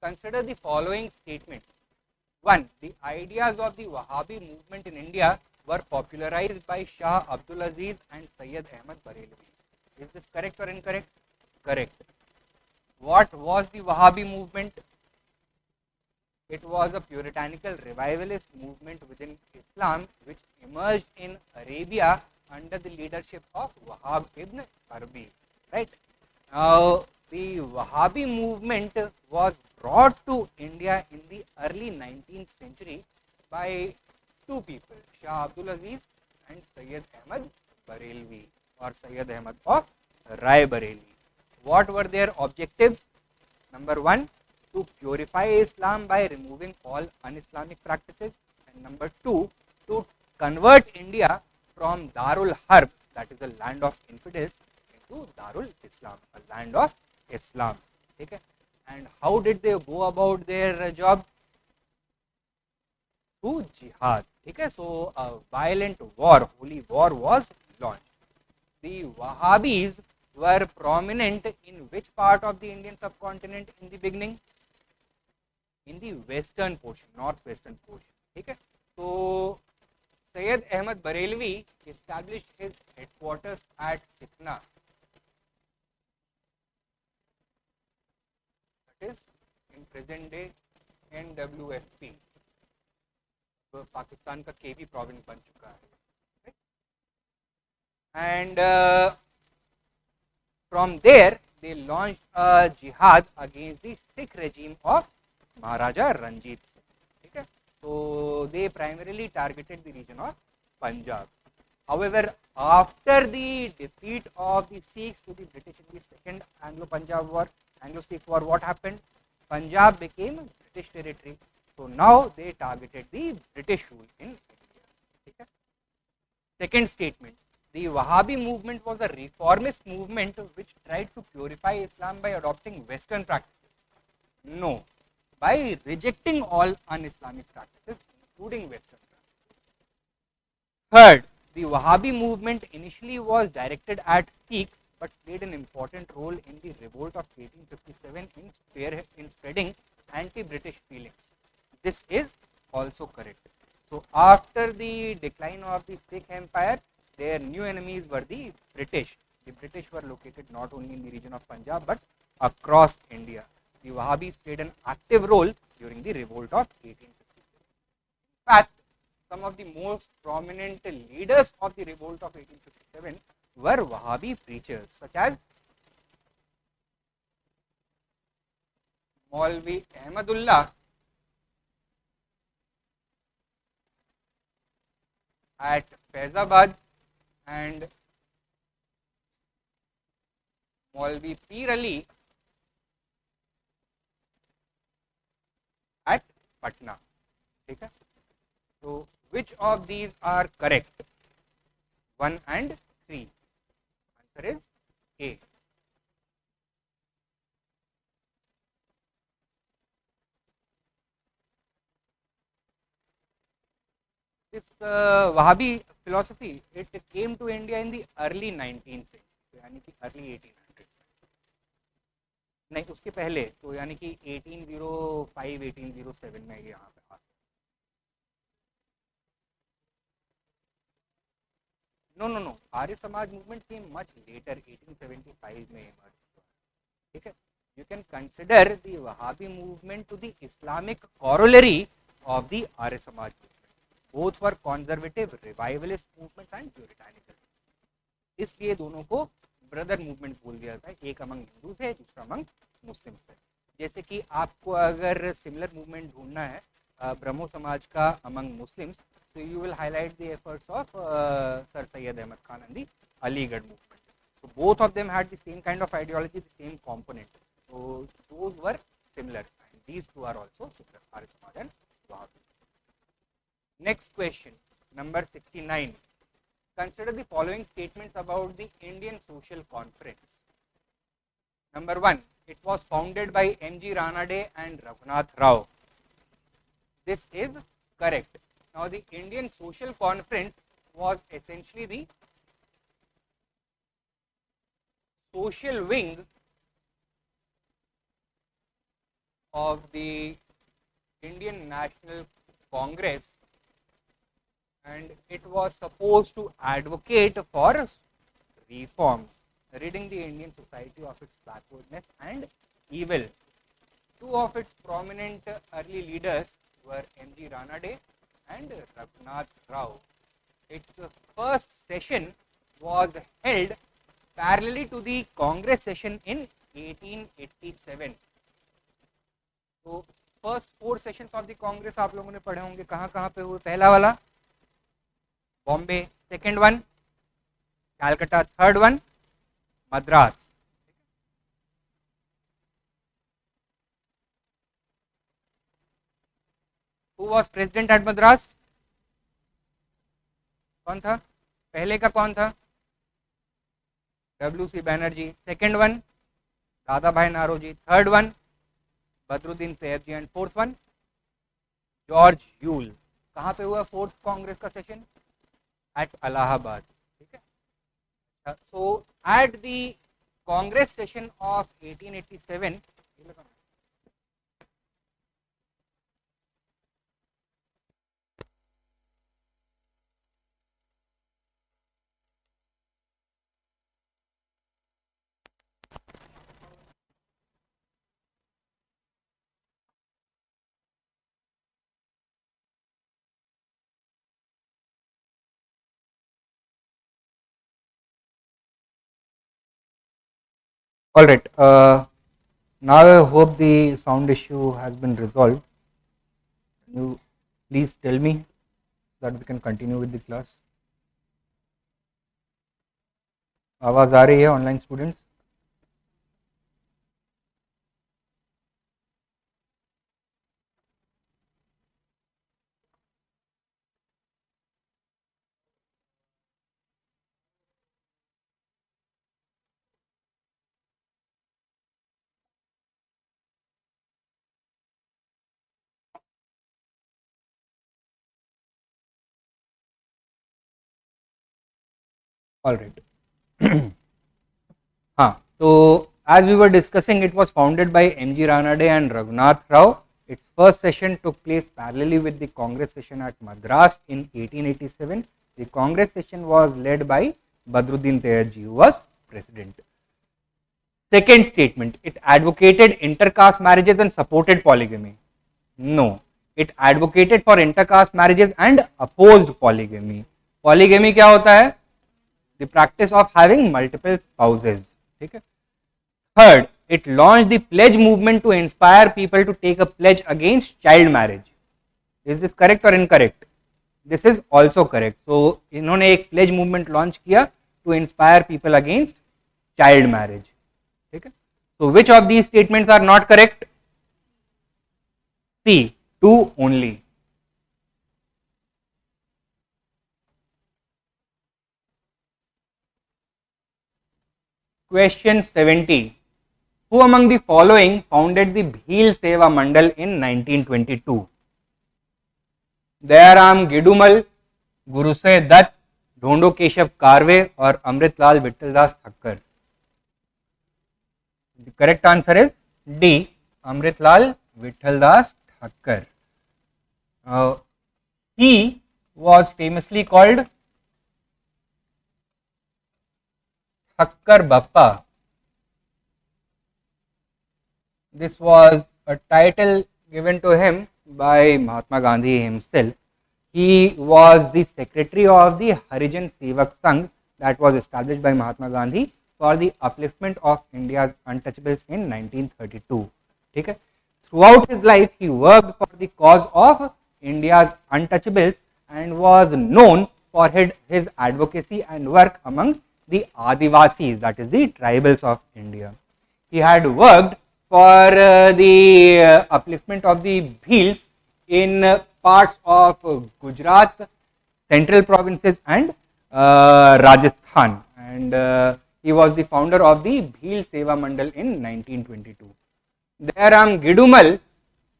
Consider the following statements. 1. The ideas of the Wahhabi movement in India were popularized by Shah Abdul Aziz and Sayyid Ahmad Barelvi. Is this correct or incorrect? Correct. What was the Wahhabi movement? It was a puritanical revivalist movement within Islam which emerged in Arabia under the leadership of Wahhab ibn Arabi. Right? Now, the Wahhabi movement was brought to India in the early 19th century by two people, Shah Abdul Aziz and Sayyid Ahmad Barelvi, or Sayyid Ahmad of Rai Bareli. What were their objectives? Number 1, to purify Islam by removing all un-Islamic practices, and number 2, to convert India from Darul Harb, that is the land of infidels, into Darul Islam, a land of Islam. Okay? And how did they go about their job? Through jihad. Okay? So a violent war, holy war, was launched. The Wahhabis were prominent in which part of the Indian subcontinent in the beginning? In the western portion, northwestern portion. Okay? So Sayyid Ahmad Barelvi established his headquarters at Sikna. That is in present day NWFP. तो पाकिस्तान का केवी province बन चुका है. And from there they launched a jihad against the Sikh regime of Maharaja Ranjit Singh. Okay? So they primarily targeted the region of Punjab. However, after the defeat of the Sikhs to the British in the second Anglo-Punjab war, Anglo-Sikh war, what happened? Punjab became British territory. So now they targeted the British rule in India. Okay? Second statement. The Wahhabi movement was a reformist movement which tried to purify Islam by adopting Western practices. No, by rejecting all un-Islamic practices, including Western practices. Third, the Wahhabi movement initially was directed at Sikhs but played an important role in the revolt of 1857 in spreading anti-British feelings. This is also correct. So after the decline of the Sikh Empire, their new enemies were the British. The British were located not only in the region of Punjab but across India. The Wahhabis played an active role during the revolt of 1857. In fact, some of the most prominent leaders of the revolt of 1857 were Wahhabi preachers, such as Maulvi Ahmadullah at Faizabad and Maulvi Peer Ali Patna, ठीक है. So which of these are correct? 1 and 3. Answer is A. This Wahhabi philosophy, it came to India in the early 19th century, यानी कि early 1800s. नहीं, उसके पहले तो यानी कि 1805 1807 में यहाँ पे आ. नो, आर्य समाज मूवमेंट केम मच लेटर, 1875 में इमर्ज हुआ, ठीक है. You can consider the Wahhabi movement to the Islamic corollary of the Arya Samaj movement. Both were conservative, revivalist movements and puritanical. इसलिए दोनों को ब्रदर मूवमेंट बोल दिया था. एक अमंग हिंदूज है, दूसरा अमंग मुस्लिम्स है. जैसे कि आपको अगर सिमिलर मूवमेंट ढूंढना है ब्रह्मो समाज का अमंग मुस्लिम्स, तो you will highlight the efforts of sir Syed Ahmed Khan and the Aligarh movement. So both of them had the same kind of ideology, the same component. So those were similar, and these two are also similar, Arya Samaj and Wahhabi. Next question, number 69. Consider the following statements about the Indian Social Conference. Number 1, it was founded by M.G. Ranade and Raghunath Rao. This is correct. Now the Indian Social Conference was essentially the social wing of the Indian National Congress, and it was supposed to advocate for reforms, ridding the Indian society of its backwardness and evil. Two of its prominent early leaders were M.G. Ranade and Raghunath Rao. Its first session was held parallelly to the Congress session in 1887. तो first 4 sessions of the Congress आप लोगों ने पढ़े होंगे. कहाँ कहाँ पे हुए? पहला वाला Bombay, second one Calcutta, third one Madras. Who was president at Madras? कौन था? पहले का कौन था? W C Banerjee. Second one Dadabhai Naoroji. Third one Badruddin Tyabji. And fourth one George Yule. कहाँ पे हुआ फोर्थ कांग्रेस का सेशन? एट इलाहाबाद, ठीक है. So at the Congress session of 1887, all right. Now I hope the sound issue has been resolved. Can you please tell me so that we can continue with the class? आवाज आ रही है online students? All right. हाँ, so as we were discussing, it was founded by M.G. Ranade and Raghunath Rao. Its first session took place parallelly with the Congress session at Madras in 1887. The Congress session was led by Badruddin Tayarji, who was president. Second statement, it advocated intercaste marriages and supported polygamy. No, it advocated for intercaste marriages and opposed polygamy. Polygamy क्या होता है? The practice of having multiple spouses. ठीक है. Third, it launched the pledge movement to inspire people to take a pledge against child marriage. Is this correct or incorrect? This is also correct. So इन्होंने एक pledge movement launch किया to inspire people against child marriage. ठीक है. So which of these statements are not correct? C. 2 only. Question 70. Who among the following founded the Bhil Seva Mandal in 1922? Dayaram Gidumal, Guruse Dutt, Dhondo Keshav Karve or Amritlal Vittaldas Thakkar? The correct answer is D. Amritlal Vittaldas Thakkar. He was famously called Thakkar Bappa. This was a title given to him by Mahatma Gandhi himself. He was the secretary of the Harijan Sevak Sangh that was established by Mahatma Gandhi for the upliftment of India's untouchables in 1932. Okay? Throughout his life, he worked for the cause of India's untouchables and was known for his advocacy and work among the Adivasis, that is the tribals of India. He had worked for the upliftment of the Bhils in parts of Gujarat, central provinces and Rajasthan, and he was the founder of the Bhil Seva Mandal in 1922. Dayaram Gidumal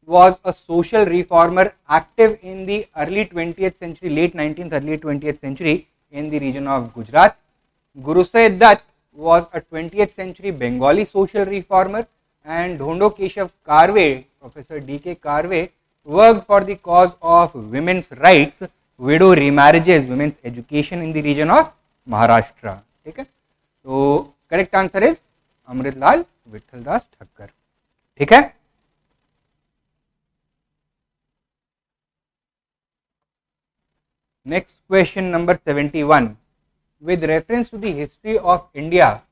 was a social reformer active in the early 20th century, late 19th, early 20th century in the region of Gujarat. Guruse Dutt was a 20th century Bengali social reformer, and Dhondo Keshav Karve, Professor D.K. Karve, worked for the cause of women's rights, widow remarriages, women's education in the region of Maharashtra. Okay? So, correct answer is Amritlal Vittaldas Thakkar. Okay? Next question number 71. With reference to the history of India,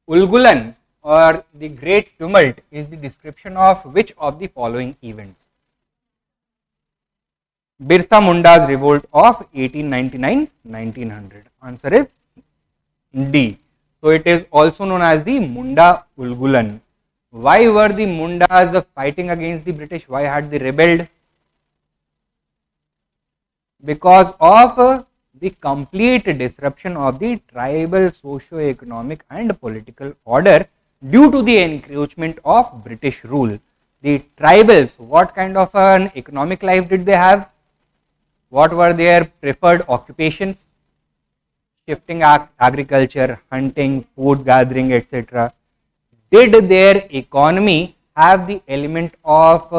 Ulgulan or the Great Tumult is the description of which of the following events? Birsa Munda's revolt of 1899-1900. Answer is D. So it is also known as the Munda Ulgulan. Why were the Mundas fighting against the British? Why had they rebelled? Because of the complete disruption of the tribal socio-economic and political order due to the encroachment of British rule. The tribals, what kind of an economic life did they have? What were their preferred occupations? Shifting agriculture, hunting, food gathering, etc. Did their economy have the element of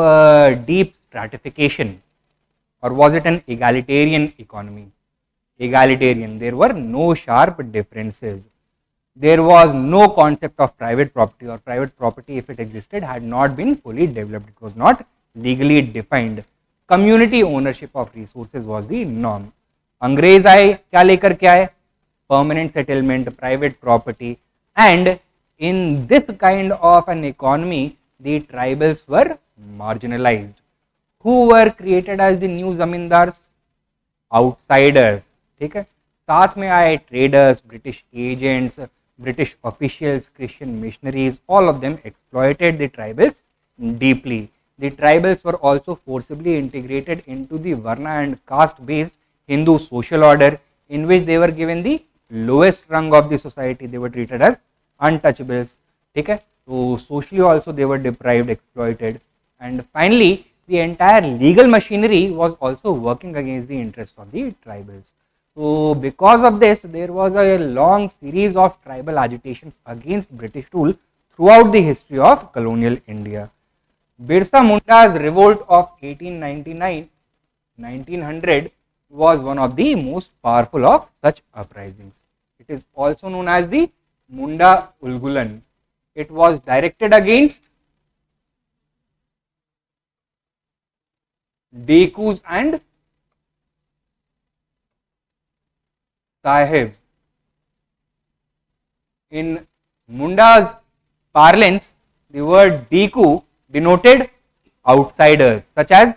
deep stratification, or was it an egalitarian economy? Egalitarian. There were no sharp differences. There was no concept of private property, or private property, if it existed, had not been fully developed. It was not legally defined. Community ownership of resources was the norm. अंग्रेज आए क्या लेकर के आए? Permanent settlement, private property, and in this kind of an economy, the tribals were marginalized. Who were created as the new zamindars? Outsiders. ठीक है, साथ में आए traders, British agents, British officials, Christian missionaries. All of them exploited the tribals deeply. The tribals were also forcibly integrated into the Varna and caste based Hindu social order, in which they were given the lowest rung of the society. They were treated as untouchables. Okay? So socially also they were deprived, exploited, and finally the entire legal machinery was also working against the interests of the tribals. So because of this, there was a long series of tribal agitations against British rule throughout the history of colonial India. Birsa Munda's revolt of 1899-1900 was one of the most powerful of such uprisings. It is also known as the Munda Ulgulan. It was directed against Dekus and Sahibs. In Munda's parlance, the word Deku denoted outsiders such as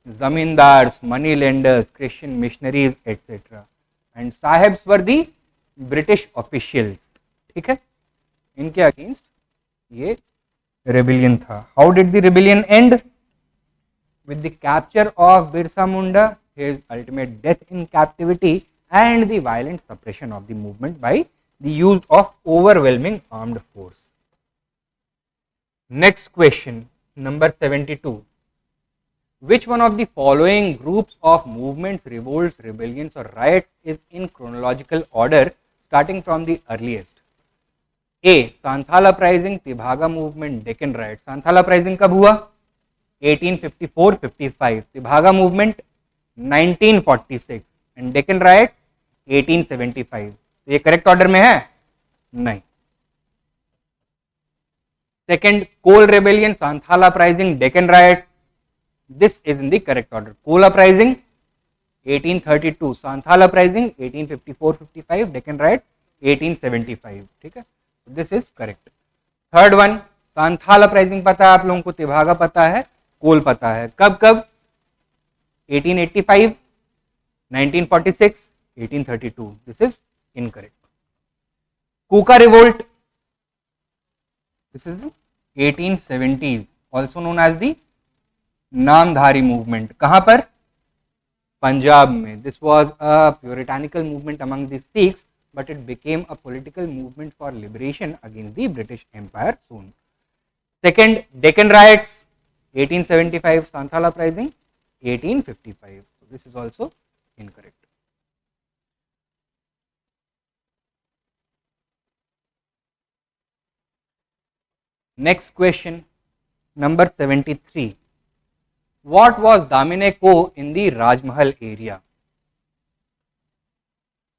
zamindars, money lenders, Christian missionaries, etc. And Sahibs were the British officials. ठीक है, इनके against ये rebellion था. How did the rebellion end? with the capture of Birsa Munda, his ultimate death in captivity, and the violent suppression of the movement by the use of overwhelming armed force. Next question, number 72. Which one of the following groups of movements, revolts, rebellions or riots is in chronological order starting from the earliest? A. Santhal uprising, Tibhaga movement, Deccan riot. Santhal uprising कब हुआ? 1854-55. Tibhaga movement 1946 and Deccan riots 1875. तो ये correct order में है? नहीं. Second, Coal rebellion, Santhal uprising, Deccan riots. This is in the correct order. Coal uprising 1832, Santhal uprising 1854-55, Deccan riots 1875. ठीक है, this is correct. Third one, Santhal uprising पता है आप लोगों को, तिभागा पता है, कोल पता है. कब कब? 1885, 1946, 1832. This is incorrect. Kuka revolt, this is the 1870s, also known as the Namdhari movement. कहां पर? पंजाब में. This was a puritanical movement among the Sikhs, but it became a political movement for liberation against the British empire soon. Second, Deccan riots 1875, Santhal uprising 1855. This is also incorrect. Next question, number 73. What was Damine Ko in the Rajmahal area?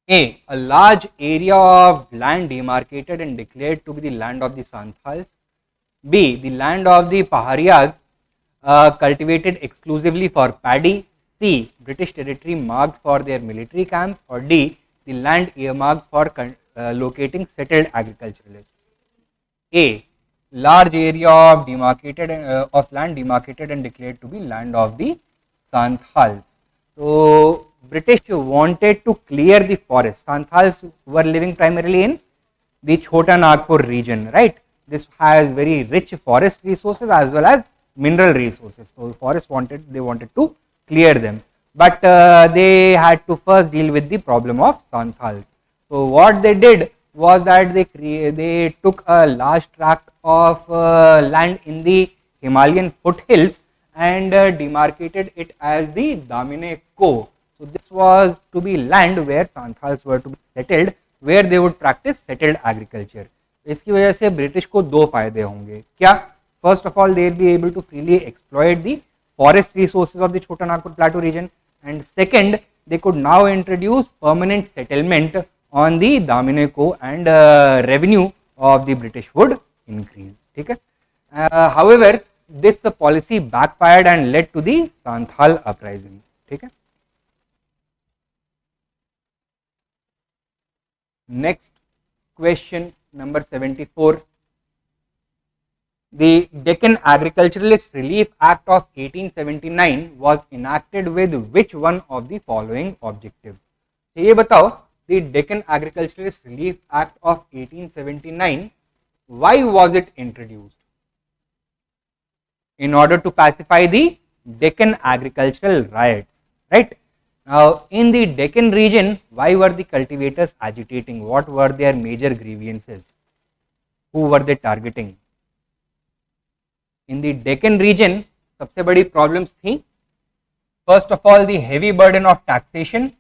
A. A large area of land demarcated and declared to be the land of the Santhals. B. The land of the Pahariyas cultivated exclusively for paddy. C. British territory marked for their military camp. Or D. The land earmarked for locating settled agriculturalists. A. Large area of land demarcated and declared to be land of the Santhals. So British wanted to clear the forest. Santhals were living primarily in the Chota Nagpur region, right? This has very rich forest resources as well as mineral resources. So they wanted to clear them, but they had to first deal with the problem of Santhals. So what they did was that they took a large tract of land in the Himalayan foothills and demarcated it as the Damine Ko. So this was to be land where Santhals were to be settled, where they would practice settled agriculture. इसकी वजह से British को दो फायदे होंगे. क्या? First of all, they will be able to freely exploit the forest resources of the Chota Nagpur plateau region, and second, they could now introduce permanent settlement on the Damine Ko and revenue of the British would increase. ठीक है. However, this policy backfired and led to the Santhal uprising. ठीक है. Next question, number 74. The Deccan Agriculturalist Relief Act of 1879 was enacted with which one of the following objectives? ये बताओ, the Deccan Agriculturalist Relief Act of 1879, why was it introduced? In order to pacify the Deccan agricultural riots, right? Now, in the Deccan region, why were the cultivators agitating? What were their major grievances? Who were they targeting? In the Deccan region, सबसे बड़ी problems थी. First of all, the heavy burden of taxation.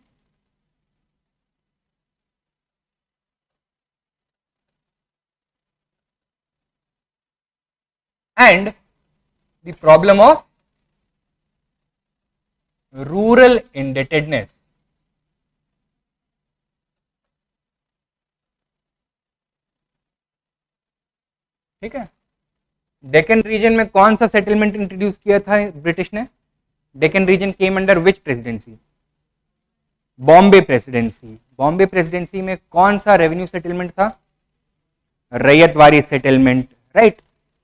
And the problem of rural indebtedness. ठीक है. Deccan reason में कौन सा settlement introduce किया था ब्रिटिश ने? Deccan region came under which presidency? Bombay presidency. Bombay presidency में कौन सा रेवेन्यू सेटलमेंट था? Ryotwari settlement, right.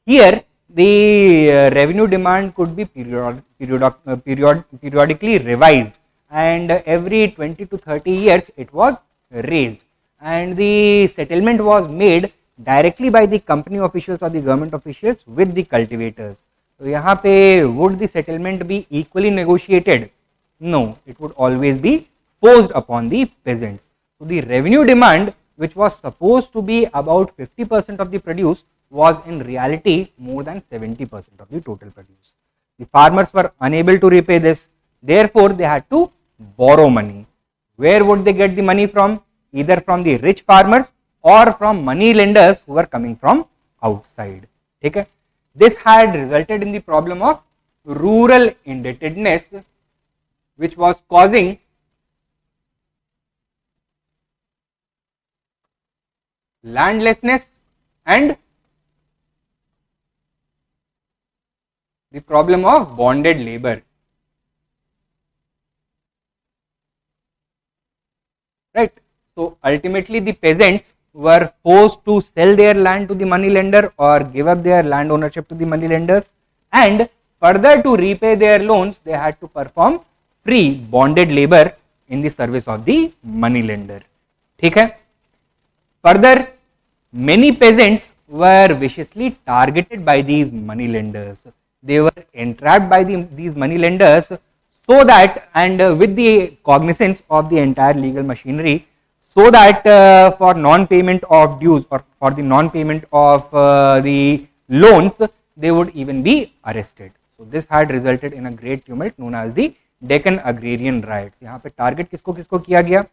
Here the revenue demand could be periodically revised, and every 20 to 30 years it was raised, and the settlement was made directly by the company officials or the government officials with the cultivators. तो यहाँ पे would the settlement be equally negotiated? No, it would always be forced upon the peasants. So the revenue demand, which was supposed to be about 50% of the produce, was in reality more than 70% of the total produce. The farmers were unable to repay this, therefore they had to borrow money. Where would they get the money from? Either from the rich farmers or from money lenders who were coming from outside. Okay? This had resulted in the problem of rural indebtedness, which was causing landlessness and the problem of bonded labor. Right? So ultimately the peasants were forced to sell their land to the money lender or give up their land ownership to the money lenders, and further to repay their loans they had to perform free bonded labor in the service of the money lender. ठीक है? Further, many peasants were viciously targeted by these money lenders. They were entrapped by these money lenders so that, and with the cognizance of the entire legal machinery, so that for non-payment of dues or for the non-payment of the loans, they would even be arrested. So this had resulted in a great tumult known as the Deccan Agrarian Riots. यहाँ पे target किसको किसको किया गया?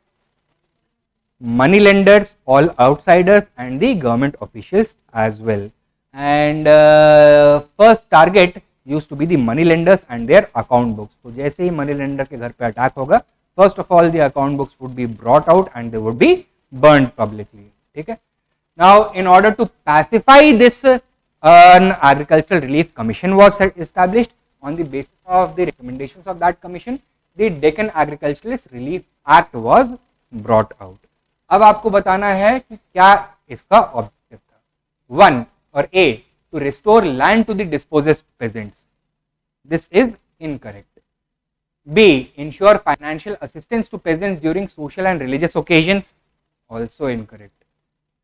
Money lenders, all outsiders, and the government officials as well. And first target used to be the money lenders and their account books. तो जैसे ही money lender के घर पे अटैक होगा, first of all the account books would be brought out and they would be burned publicly. ठीक है? Now, in order to pacify this, an agricultural relief commission was established. On the basis of the recommendations of that commission, the Deccan Agriculturalist Relief Act was brought out. अब आपको बताना है कि क्या इसका objective था. 1 और A, to restore land to the dispossessed peasants. This is incorrect. B, ensure financial assistance to peasants during social and religious occasions. Also incorrect.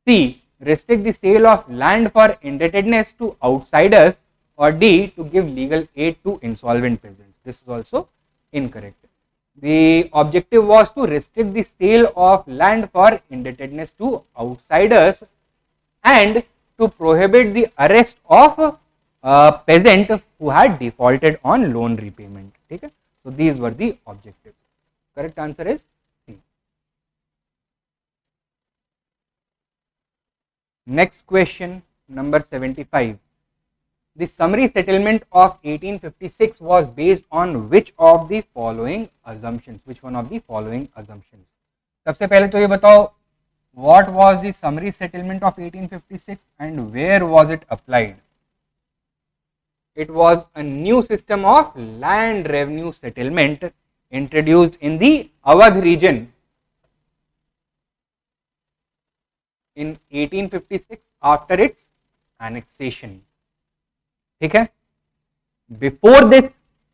C, restrict the sale of land for indebtedness to outsiders. Or D, to give legal aid to insolvent peasants. This is also incorrect. The objective was to restrict the sale of land for indebtedness to outsiders and to prohibit the arrest of a peasant who had defaulted on loan repayment. Okay? So these were the objectives. Correct answer is C. Next question, number 75. The summary settlement of 1856 was based on which of the following assumptions? Which one of the following assumptions? सबसे पहले तो ये बताओ, what was the summary settlement of 1856 and where was it applied? It was a new system of land revenue settlement introduced in the Awadh region in 1856 after its annexation. ठीक है? Before this,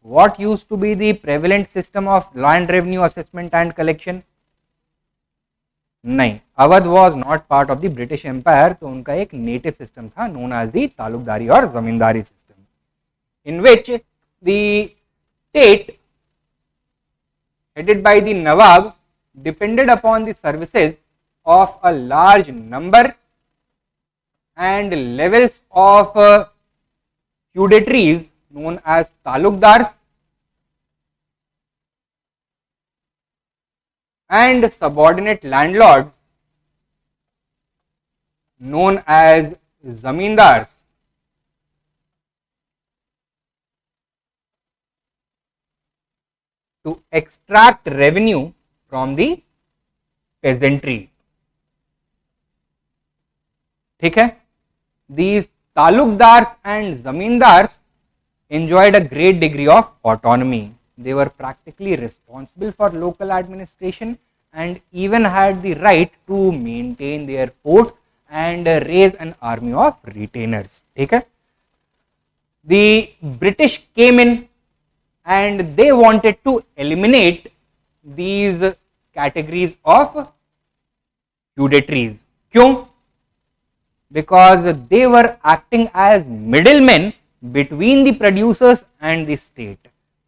what used to be the prevalent system of land revenue assessment and collection? नहीं, Awadh was not part of the British Empire, तो उनका एक native system था known as the तालुकदारी और जमींदारी system, in which the state headed by the Nawab depended upon the services of a large number and levels of feudatories known as talukdars and subordinate landlords known as zamindars to extract revenue from the peasantry. ठीक है? These talukdars and zamindars enjoyed a great degree of autonomy. They were practically responsible for local administration and even had the right to maintain their forts and raise an army of retainers. Okay? The British came in and they wanted to eliminate these categories of feudatories. क्यों? Because they were acting as middlemen between the producers and the state.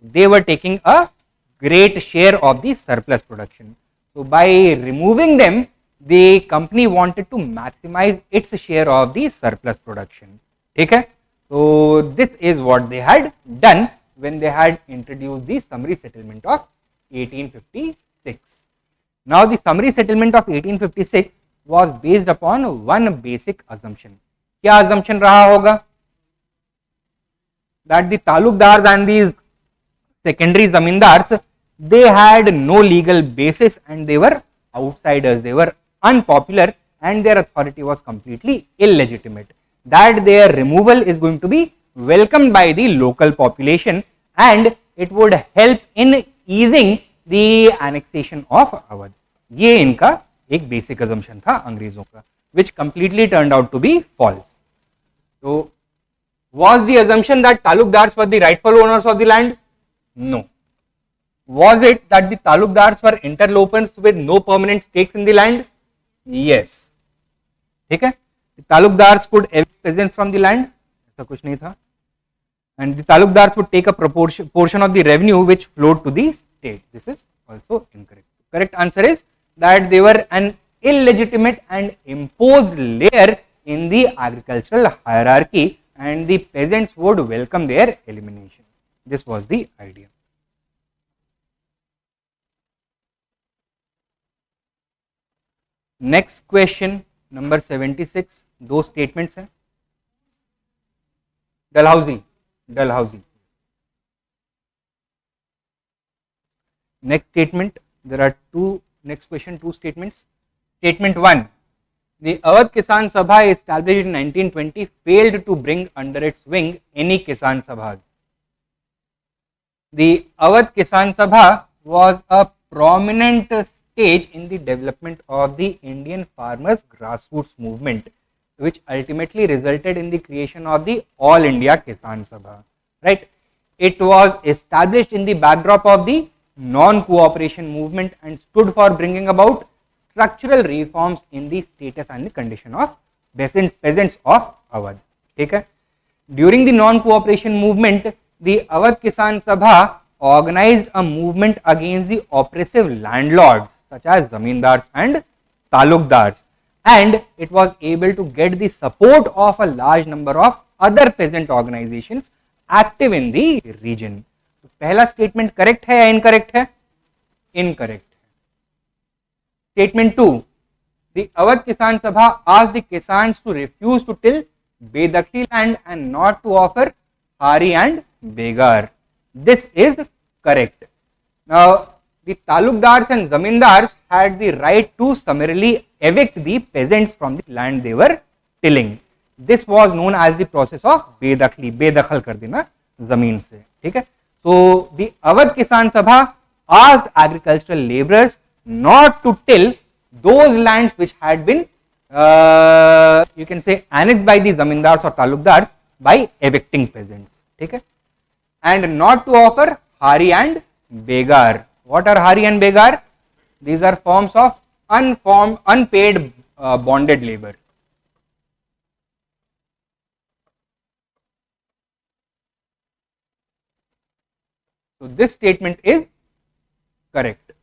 They were taking a great share of the surplus production. So by removing them, the company wanted to maximize its share of the surplus production. Okay? So this is what they had done when they had introduced the summary settlement of 1856. Now the summary settlement of 1856 was based upon one basic assumption. क्या assumption रहा होगा? That the talukdars and the secondary zamindars, they had no legal basis and they were outsiders, they were unpopular and their authority was completely illegitimate. That their removal is going to be welcomed by the local population and it would help in easing the annexation of Awadh. ये इनका एक basic assumption था अंग्रेजों का, which completely turned out to be false. So was the assumption that talukdars were the rightful owners of the land? No. Was it that the talukdars were interlopers with no permanent stakes in the land? Yes. ठीक है? The talukdars could evict peasants from the land. ऐसा कुछ नहीं था. And the talukdars would take a portion of the revenue which flowed to the state. This is also incorrect. Correct answer is that they were an illegitimate and imposed layer in the agricultural hierarchy and the peasants would welcome their elimination. This was the idea. Next question, number 76. दो statements हैं. Dalhousie. Next statement, there are two, next question, two statements. Statement 1. The Awadh Kisan Sabha established in 1920 failed to bring under its wing any Kisan Sabhas. The Awadh Kisan Sabha was a prominent stage in the development of the Indian farmers' grassroots movement, which ultimately resulted in the creation of the All India Kisan Sabha. Right? It was established in the backdrop of the non-cooperation movement and stood for bringing about structural reforms in the status and the condition of peasants of Awadh. Okay? During the non-cooperation movement, the Awadh Kisan Sabha organized a movement against the oppressive landlords such as zamindars and talukdars, and it was able to get the support of a large number of other peasant organizations active in the region. तो पहला statement correct है या incorrect है? Incorrect. Statement 2. The Awadh Kisan Sabha asked the Kisans to refuse to till Bedakhli land and not to offer Hari and Begar. This is correct. Now, the talukdars and zamindars had the right to summarily evict the peasants from the land they were tilling. This was known as the process of Bedakhli. बेदखल कर देना जमीन से. ठीक है? So, the Awadh Kisan Sabha asked agricultural laborers not to till those lands which had been, you can say, annexed by the zamindars or talukdars by evicting peasants. ठीक है? And not to offer Hari and Begar. What are Hari and Begar? These are forms of unpaid bonded labor. So this statement is correct.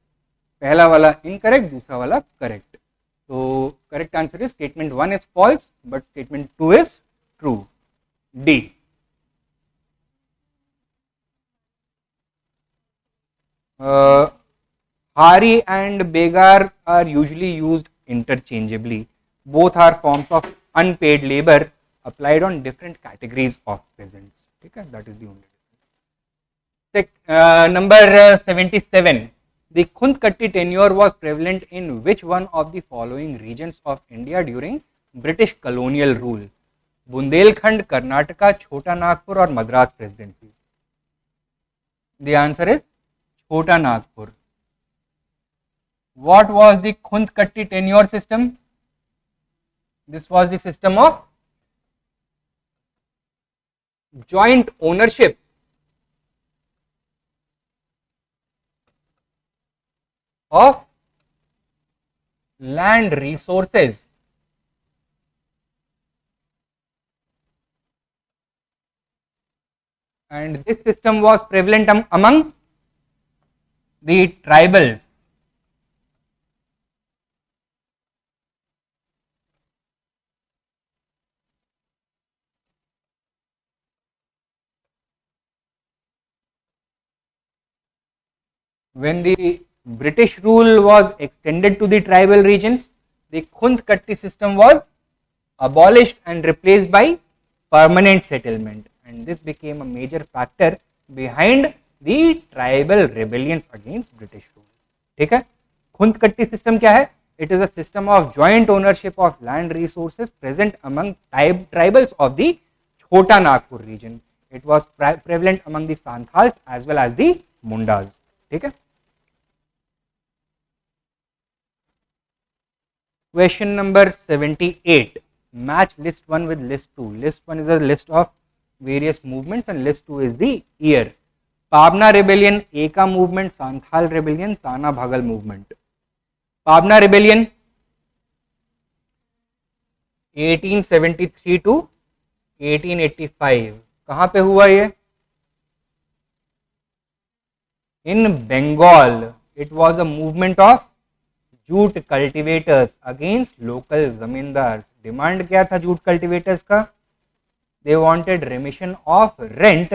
पहला वाला incorrect, दूसरा वाला correct. So correct answer is statement 1 is false, but statement 2 is true. D. Hari and Begar are usually used interchangeably. Both are forms of unpaid labor applied on different categories of peasants. Okay? That is the only difference. Number 77. The Khundkatti tenure was prevalent in which one of the following regions of India during British colonial rule? Bundelkhand, Karnataka, Chota Nagpur or Madras Presidency? The answer is Chota Nagpur. What was the Khundkatti tenure system? This was the system of joint ownership of land resources . and this system was prevalent among the tribals. When the British rule was extended to the tribal regions, the Khunt Katti system was abolished and replaced by permanent settlement, and this became a major factor behind the tribal rebellions against British rule. ठीक है, खुंत कट्टी system क्या है? It is a system of joint ownership of land resources present among tribals of the Chota Nagpur region. It was prevalent among the Santhals as well as the Mundas. ठीक है. Question number 78. Match list 1 with list 2. List 1 is a list of various movements and list 2 is the year. Pabna rebellion, Eka movement, Santhal rebellion, Tana Bhagal movement. Pabna rebellion 1873 to 1885. कहाँ पे हुआ ये? In Bengal. It was a movement of jute cultivators against local zamindar. Demand क्या था jute cultivators का? They wanted remission of rent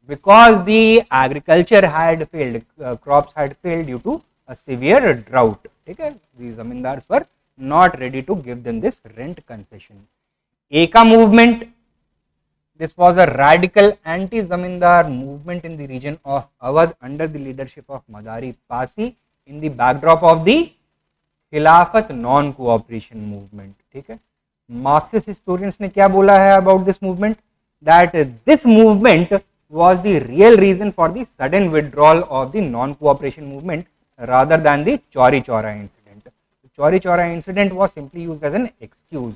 because the agriculture had failed, crops had failed due to a severe drought. ठीक है, the zamindars were not ready to give them this rent concession. Eka movement, this was a radical anti-zamindar movement in the region of Awadh under the leadership of Madari Pasi in the backdrop of the Khilafat non cooperation movement. ठीक है, Marxist historians ने क्या बोला है about this movement? That this movement was the real reason for the sudden withdrawal of the non cooperation movement rather than the Chauri Chaura incident. Chauri Chaura incident was simply used as an excuse.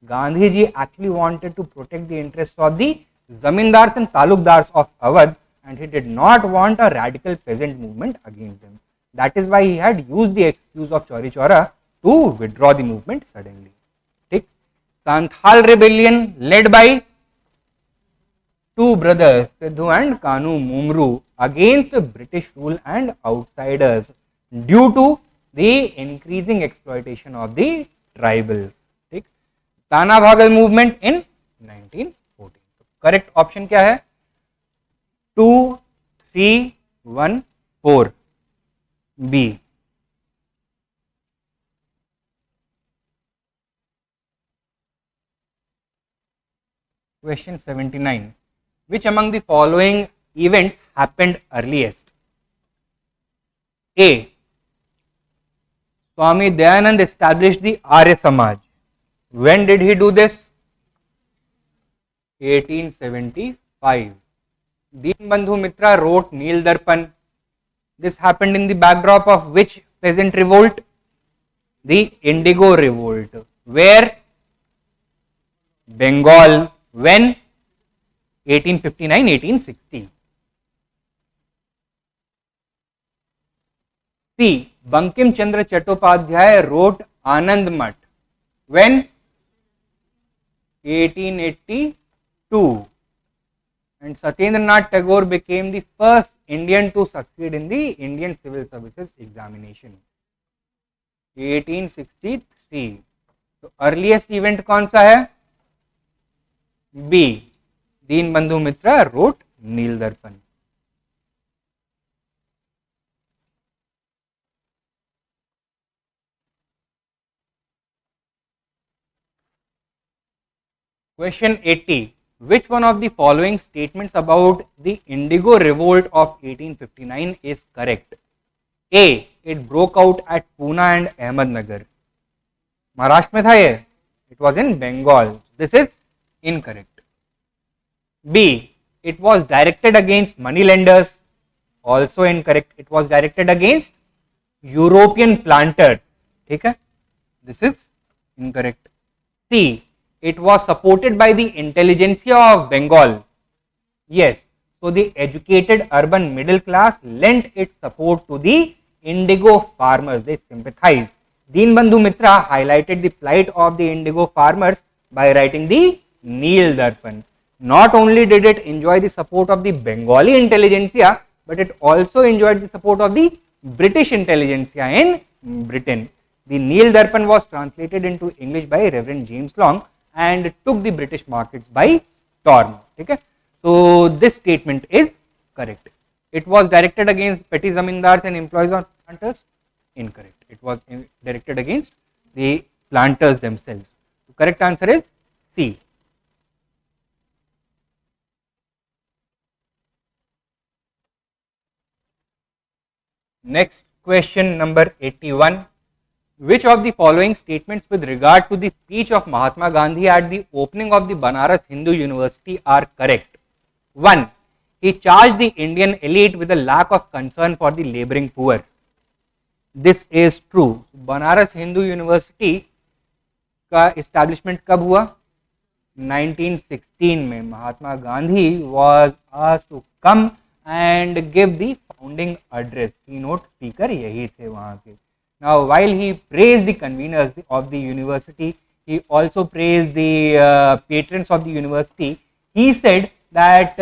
Gandhi ji actually wanted to protect the interest of the zamindars and taluqdars of Awadh and he did not want a radical peasant movement against them. That is why he had used the excuse of Chauri Chaura to withdraw the movement suddenly. ठीक, Santhal rebellion led by two brothers Sidhu and Kanu Mumru against British rule and outsiders due to the increasing exploitation of the tribals. ठीक, Tana Bhagal movement in 1914. Correct option क्या है? 2, 3, 1, 4. B. Question 79. Which among the following events happened earliest? A. Swami Dayanand established the Arya Samaj. When did he do this? 1875. Deenbandhu Mitra wrote Neel Darpan. This happened in the backdrop of which peasant revolt? The Indigo Revolt. Where? Bengal. When? 1859-1860. C. Bankim Chandra Chattopadhyay wrote Anand Mat. When? 1882. And Satyendranath Tagore became the first Indian to succeed in the Indian Civil Services Examination. 1863. तो earliest event कौन सा है? B. Deenbandhu मित्रा wrote नील दर्पण. Question 80. Which one of the following statements about the Indigo Revolt of 1859 is correct? A. It broke out at Pune and Ahmednagar. Maharashtra में था ये? It was in Bengal. This is incorrect. B. It was directed against moneylenders. Also incorrect. It was directed against European planters. ठीक है? This is incorrect. C. It was supported by the intelligentsia of Bengal. Yes, so the educated urban middle class lent its support to the indigo farmers. They sympathized. Deenbandhu Mitra highlighted the plight of the indigo farmers by writing the Neel Darpan. Not only did it enjoy the support of the Bengali intelligentsia, but it also enjoyed the support of the British intelligentsia in Britain. The Neel Darpan was translated into English by Reverend James Long and took the British markets by storm. Okay? So this statement is correct. It was directed against petty zamindars and employees of planters. Incorrect. It was directed against the planters themselves. The correct answer is C. Next question, number 81. Which of the following statements with regard to the speech of Mahatma Gandhi at the opening of the Banaras Hindu University are correct? 1. He charged the Indian elite with a lack of concern for the laboring poor. This is true. Banaras Hindu University का establishment कब हुआ? 1916 में. Mahatma Gandhi was asked to come and give the founding address. Keynote speaker यही थे वहाँ के. Now, while he praised the conveners of the university, he also praised the patrons of the university. He said that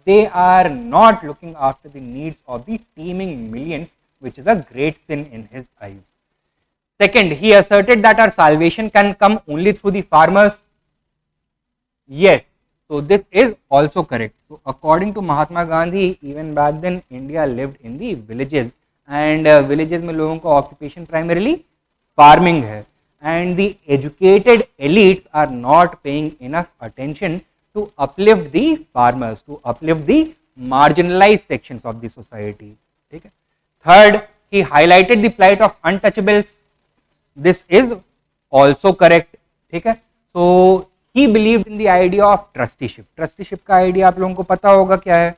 they are not looking after the needs of the teeming millions, which is a great sin in his eyes. Second, he asserted that our salvation can come only through the farmers. Yes, so this is also correct. So, according to Mahatma Gandhi, even back then, India lived in the villages. And villages में लोगों का occupation primarily farming है, and the educated elites are not paying enough attention to uplift the farmers, to uplift the marginalized sections of the society. ठीक है. Third, he highlighted the plight of untouchables. This is also correct. ठीक है. So he believed in the idea of trusteeship. Trusteeship का idea आप लोगों को पता होगा क्या है?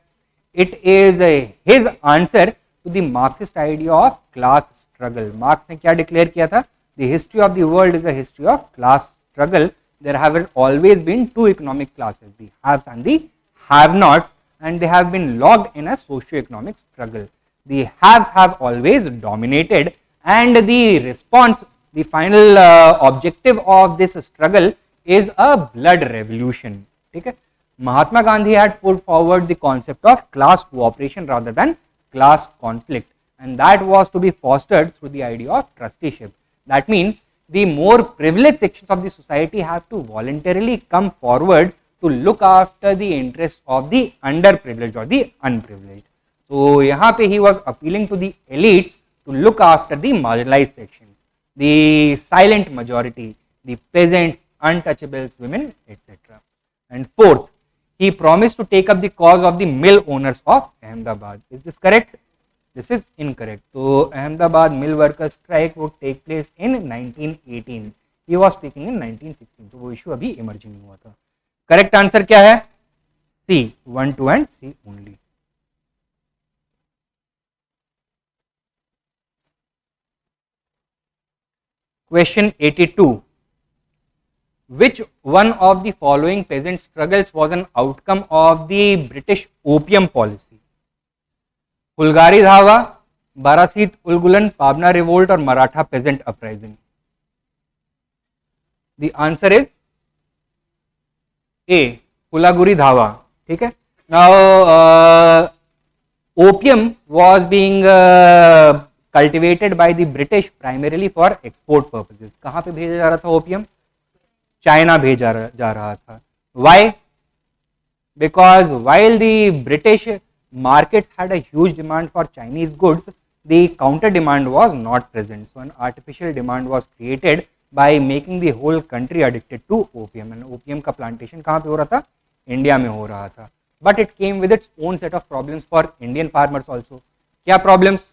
It is his answer to the Marxist idea of class struggle. Marx ने क्या declare किया था? The history of the world is a history of class struggle. There have always been two economic classes, the haves and the have-nots, and they have been locked in a socio-economic struggle. The haves have always dominated, and the response, the final objective of this struggle is a blood revolution. Okay? Mahatma Gandhi had put forward the concept of class cooperation rather than class conflict, and that was to be fostered through the idea of trusteeship. That means the more privileged sections of the society have to voluntarily come forward to look after the interests of the underprivileged or the unprivileged. So यहाँ पे he was appealing to the elites to look after the marginalized sections, the silent majority, the peasants, untouchables, women, etc. And fourth, he promised to take up the cause of the mill owners of Ahmedabad. Is this correct? This is incorrect. So Ahmedabad mill workers strike would take place in 1918. He was speaking in 1916. तो वो issue अभी emerging हुआ था. Correct answer क्या है? C. 1, 2 and 3 only. Question 82. Which one of the following peasant struggles was an outcome of the British opium policy? Hulgari Dhawa, Barasit Ulgulan, Pabna Revolt, or Maratha peasant uprising? The answer is A. Hulaguri Dhawa. Okay? Now, opium was being cultivated by the British primarily for export purposes. कहाँ पे भेजा जा रहा था opium? China भेजा जा रहा था. Why? Because while the British markets had a huge demand for Chinese goods, the counter demand was not present. So an artificial demand was created by making the whole country addicted to opium. And opium का plantation कहाँ पे हो रहा था? India में हो रहा था. But it came with its own set of problems for Indian farmers also. क्या problems?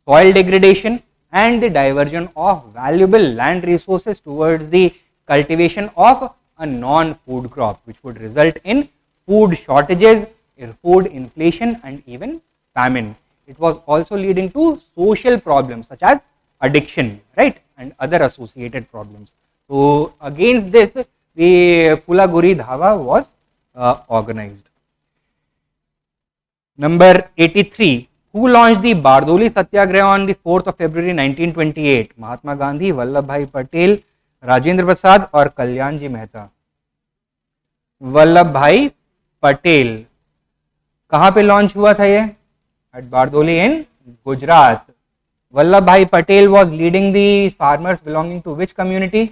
Soil degradation and the diversion of valuable land resources towards the cultivation of a non-food crop, which would result in food shortages, food inflation, and even famine. It was also leading to social problems such as addiction, right, and other associated problems. So against this, the Phulaguri Dhawa was organized. Number 83. Who launched the Bardoli Satyagraha on the 4th of February 1928? Mahatma Gandhi, Vallabhbhai Patel, Rajendra Prasad, or Kalyan Ji Mehta? Vallabh भाई पटेल। कहां पे launch हुआ था ये? Eight Bardoli इन गुजरात। वल्लभ भाई Patel was leading the farmers belonging to which community?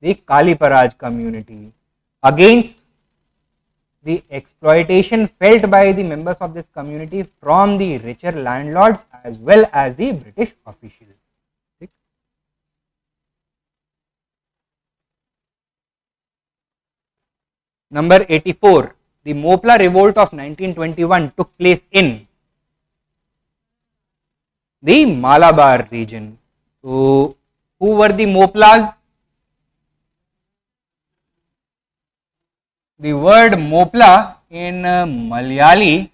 The Kaliparaj community, against the exploitation felt by the members of this community from the richer landlords as well as the British officials. Number 84, the Mopla Revolt of 1921 took place in the Malabar region. So, who were the Moplas? The word Mopla in Malayali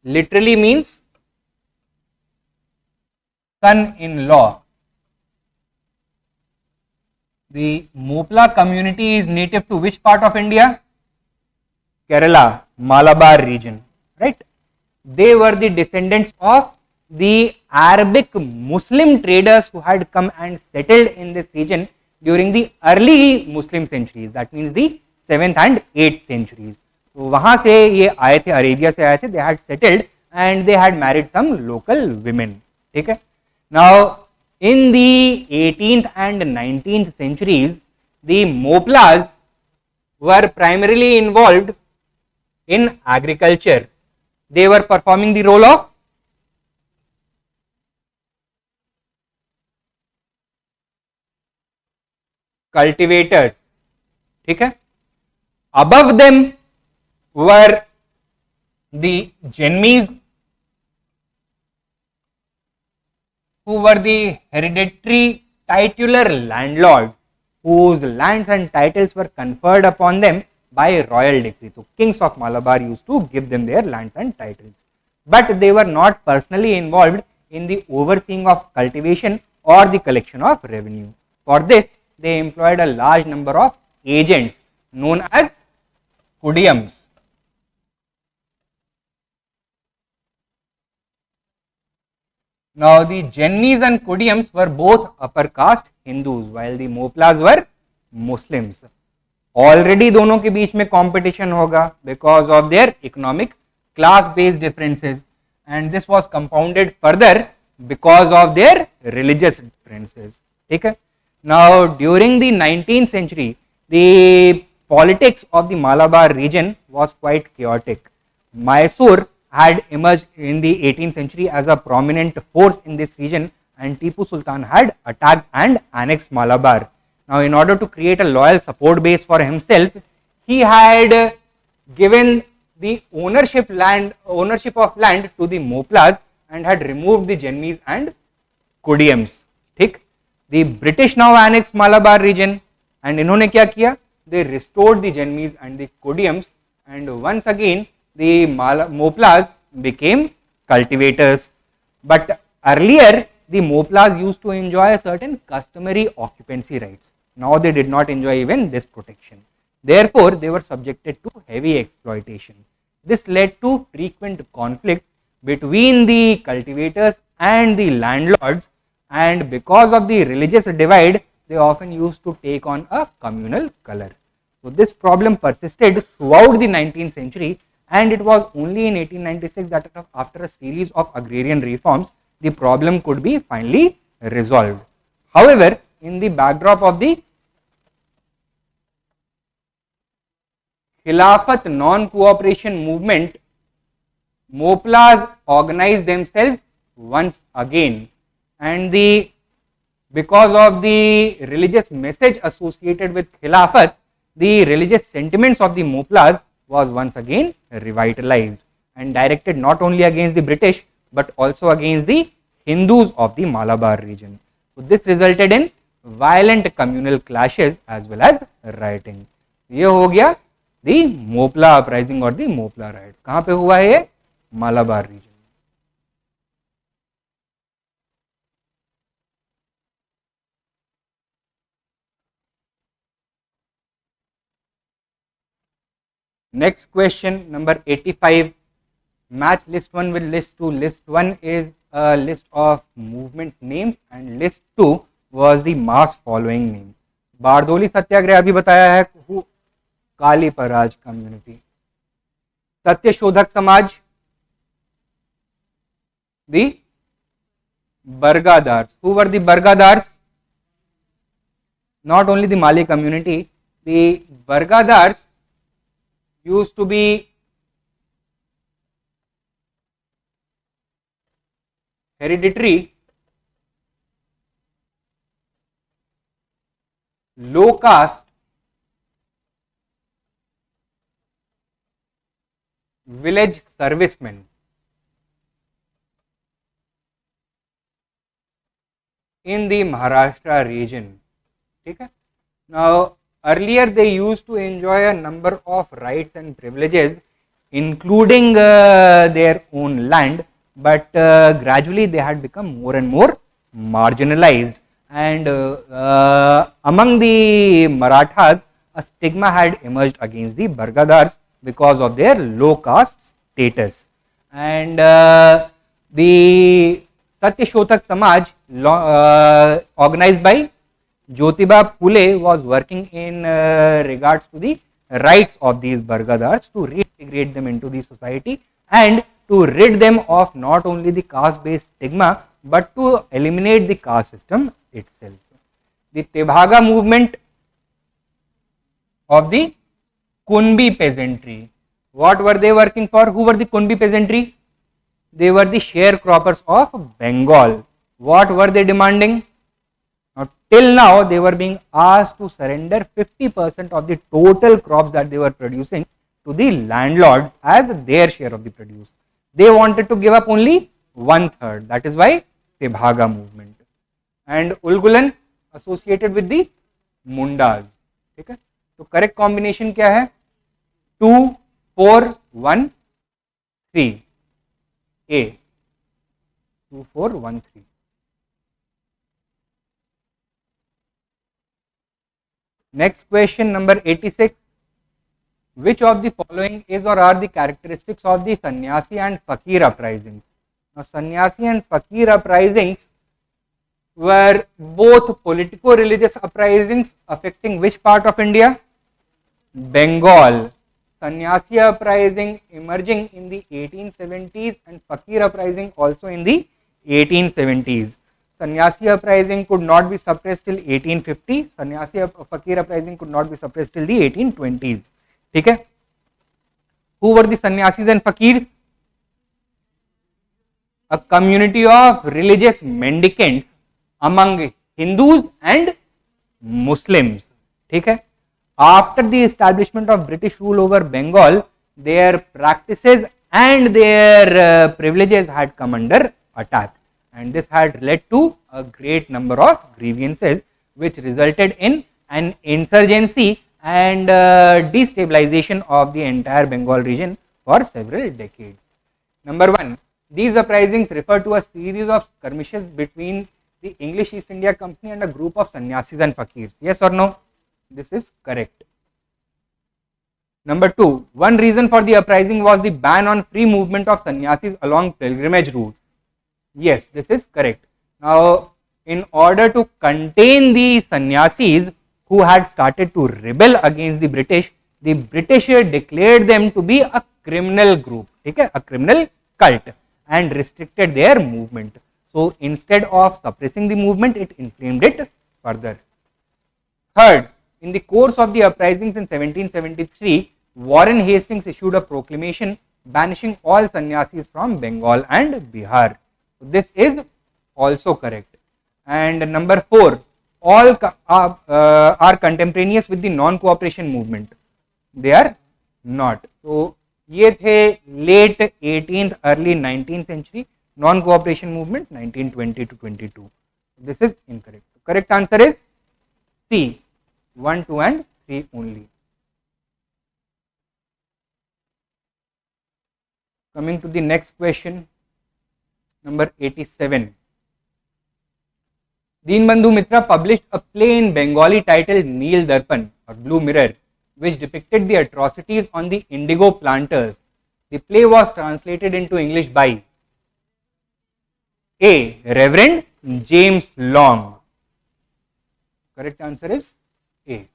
literally means son-in-law. The Mopla community is native to which part of India? Kerala, Malabar region, right? They were the descendants of the Arabic Muslim traders who had come and settled in this region during the early Muslim centuries. That means the 7th and 8th centuries. तो वहाँ से ये आए थे, Arabia से आए थे. They had settled and they had married some local women. ठीक है. Now in the 18th and 19th centuries, the Moplas were primarily involved in agriculture. They were performing the role of cultivators. ठीक है. Above them were the Jenmis, who were the hereditary titular landlords whose lands and titles were conferred upon them by royal decree. So kings of Malabar used to give them their lands and titles, but they were not personally involved in the overseeing of cultivation or the collection of revenue. For this, they employed a large number of agents known as Kudiums. Now the Jennis and Kudiums were both upper caste Hindus while the Moplas were Muslims. Already दोनों के बीच में competition होगा because of their economic class based differences, and this was compounded further because of their religious differences. ठीक है. Now during the 19th century, the politics of the Malabar region was quite chaotic. Mysore had emerged in the 18th century as a prominent force in this region, and Tipu Sultan had attacked and annexed Malabar. Now, in order to create a loyal support base for himself, he had given the ownership of land to the Moplas and had removed the Jenmis and Kudiums. ठीक. The British now annexed Malabar region, and इन्होंने क्या किया? They restored the Jenmis and the Kudiums, and once again the Moplas became cultivators. But earlier the Moplas used to enjoy a certain customary occupancy rights. Now they did not enjoy even this protection. Therefore, they were subjected to heavy exploitation. This led to frequent conflicts between the cultivators and the landlords, and because of the religious divide, they often used to take on a communal color. So this problem persisted throughout the 19th century, and it was only in 1896 that after a series of agrarian reforms, the problem could be finally resolved. However, in the backdrop of the Khilafat non-cooperation movement, Moplas organized themselves once again, and because of the religious message associated with Khilafat, the religious sentiments of the Moplas was once again revitalized and directed not only against the British but also against the Hindus of the Malabar region. So this resulted in violent communal clashes as well as rioting. ये हो गया the Mopla uprising or the Mopla riots. कहाँ पे हुआ है ये? Malabar region. Next question, number 85. Match list 1 with list 2. List 1 is a list of movement names and list 2 was the mass following name. Bardoli Satyagraha अभी बताया है. Kali Paraj community. Satya Shodhak Samaj, the Bargadars. Who were the Bargadars? Not only the Mali community, the Bargadars used to be hereditary, low caste village servicemen in the Maharashtra region. Okay? Now, earlier they used to enjoy a number of rights and privileges, including their own land, but gradually they had become more and more marginalized. And among the Marathas, a stigma had emerged against the Bargadars because of their low caste status. And the Satya Shodhak Samaj, organized by Jyotiba Phule, was working in regards to the rights of these Bargadars to reintegrate them into the society and to rid them of not only the caste based stigma but to eliminate the caste system itself. The Tebhaga movement of the Kunbi peasantry. What were they working for? Who were the Kunbi peasantry? They were the sharecroppers of Bengal. What were they demanding? Now, till now, they were being asked to surrender 50% of the total crops that they were producing to the landlords as their share of the produce. They wanted to give up only 1/3. That is why Tebhaga movement. And Ulgulan associated with the Mundas. ठीक है? तो correct combination क्या है? 2, 4, 1, 3. A. 2, 4, 1, 3. Next question, number 86. Which of the following is or are the characteristics of the Sannyasi and Fakir uprisings? Now, Sannyasi and Fakir uprisings were both politico-religious uprisings affecting which part of India? Bengal. Sannyasi uprising emerging in the 1870s and Fakir uprising also in the 1870s. Sannyasi uprising could not be suppressed till 1850. Fakir uprising could not be suppressed till the 1820s. ठीक है? Who were the sannyasis and fakirs? A community of religious mendicants among Hindus and Muslims. ठीक है? After the establishment of British rule over Bengal, their practices and their privileges had come under attack, and this had led to a great number of grievances, which resulted in an insurgency and destabilization of the entire Bengal region for several decades. Number 1, these uprisings refer to a series of skirmishes between the English East India Company and a group of sannyasis and fakirs. Yes or no? This is correct. Number 2, one reason for the uprising was the ban on free movement of sannyasis along pilgrimage routes. Yes, this is correct. Now, in order to contain the sannyasis who had started to rebel against the British declared them to be a criminal group, okay, a criminal cult, and restricted their movement. So, instead of suppressing the movement, it inflamed it further. Third, in the course of the uprisings in 1773, Warren Hastings issued a proclamation banishing all sannyasis from Bengal and Bihar. So, this is also correct. And number 4, all are contemporaneous with the non-cooperation movement. They are not. So, ये थे late 18th, early 19th century non-cooperation movement 1920 to 22. This is incorrect. Correct answer is C, 1, 2 and 3 only. Coming to the next question, number 87. Deenbandhu Mitra published a play in Bengali titled Neel Darpan or Blue Mirror, which depicted the atrocities on the indigo planters. The play was translated into English by A. Reverend James Long. Correct answer is A.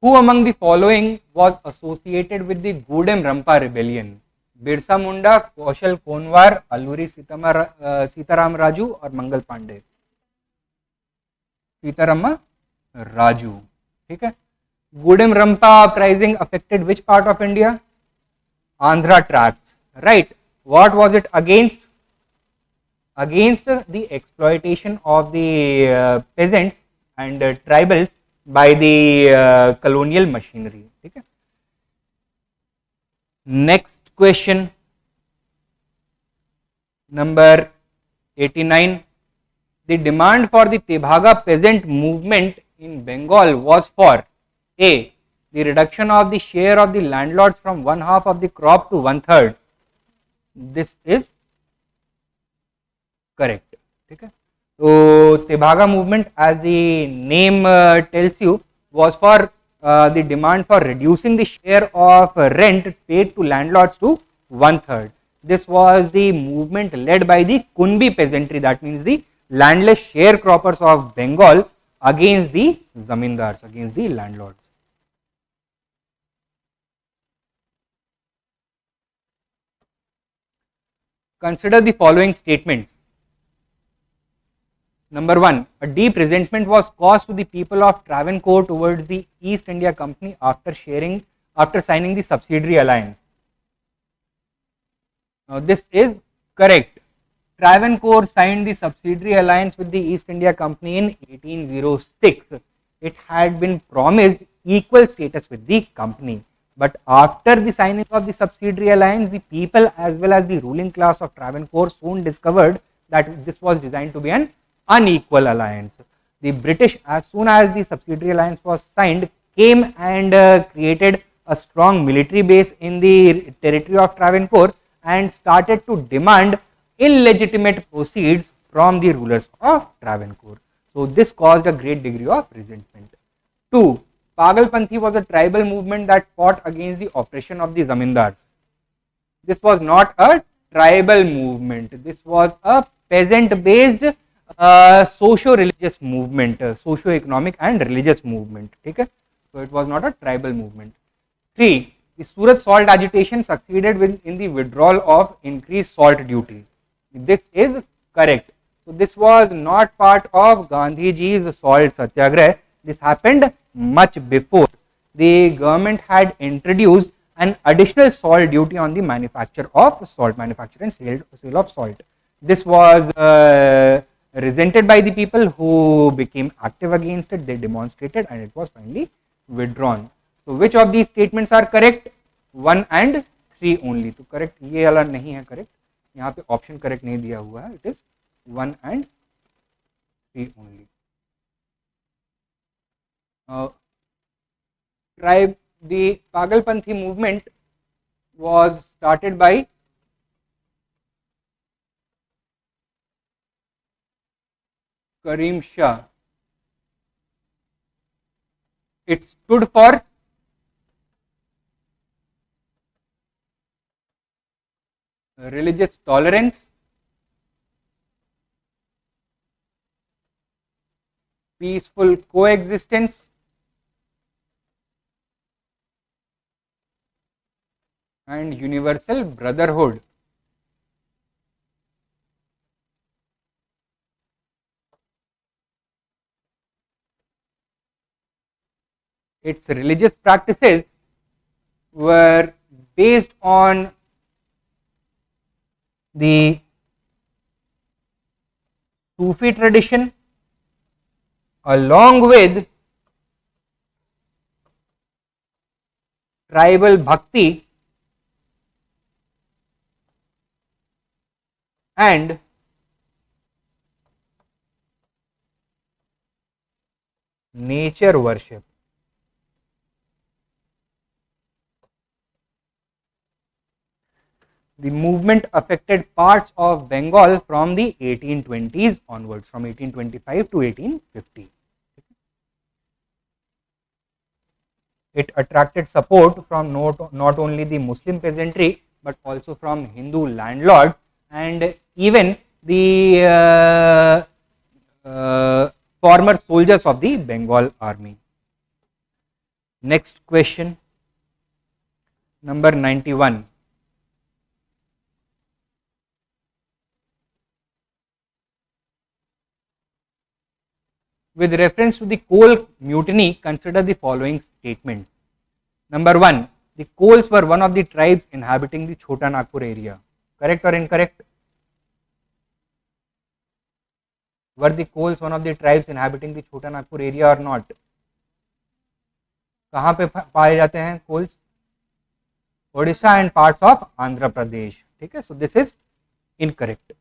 Who among the following was associated with the Gudem Rampa rebellion? Birsa Munda, Kaushal Konwar, Alluri Sitaram Raju और मंगल पांडे? सीताराम राजू. ठीक है. Gudem Rampa uprising affected which part of India? Andhra tracts. Right. What was it against? Against the exploitation of the peasants and tribals by the colonial machinery. ठीक है. Next question, number 89. The demand for the Tebhaga peasant movement in Bengal was for A. The reduction of the share of the landlords from 1/2 of the crop to 1/3. This is correct. ठीक है. So Tebhaga movement, as the name tells you, was for the demand for reducing the share of rent paid to landlords to 1/3. This was the movement led by the Kunbi peasantry, that means the landless sharecroppers of Bengal, against the zamindars, against the landlords. Consider the following statements. Number 1, a deep resentment was caused to the people of Travancore towards the East India Company after signing the subsidiary alliance. Now this is correct. Travancore signed the subsidiary alliance with the East India Company in 1806. It had been promised equal status with the company. But after the signing of the subsidiary alliance, the people as well as the ruling class of Travancore soon discovered that this was designed to be an unequal alliance. The British, as soon as the subsidiary alliance was signed, came and created a strong military base in the territory of Travancore and started to demand illegitimate proceeds from the rulers of Travancore. So this caused a great degree of resentment. 2. Pagalpanthi was a tribal movement that fought against the oppression of the zamindars. This was not a tribal movement. This was a peasant-based socio-religious movement, socio-economic and religious movement. Okay? So it was not a tribal movement. 3. The Surat salt agitation succeeded in the withdrawal of increased salt duty. This is correct. So this was not part of Gandhiji's salt satyagrah. This happened much before. The government had introduced an additional salt duty on the manufacture of salt, manufacture and sale of salt. This was resented by the people who became active against it. They demonstrated and it was finally withdrawn. So which of these statements are correct? 1 and 3 only. तो correct ये वाला नहीं है correct. यहाँ पे option correct नहीं दिया हुआ है. It is 1 and 3 only. The Pagalpanthi movement was started by Karim Shah. It stood for religious tolerance, peaceful coexistence, and universal brotherhood. Its religious practices were based on the Sufi tradition along with tribal bhakti and nature worship. The movement affected parts of Bengal from the 1820s onwards, from 1825 to 1850. It attracted support from not only the Muslim peasantry but also from Hindu landlords and even the former soldiers of the Bengal army. Next question, number 91. With reference to the coal mutiny, consider the following statements. Number 1, the Kols were one of the tribes inhabiting the Chota Nagpur area. Correct or incorrect? Were the Kols one of the tribes inhabiting the Chota Nagpur area or not? कहाँ पे पाए जाते हैं coals? Odisha and parts of Andhra Pradesh. ठीक है, so this is incorrect.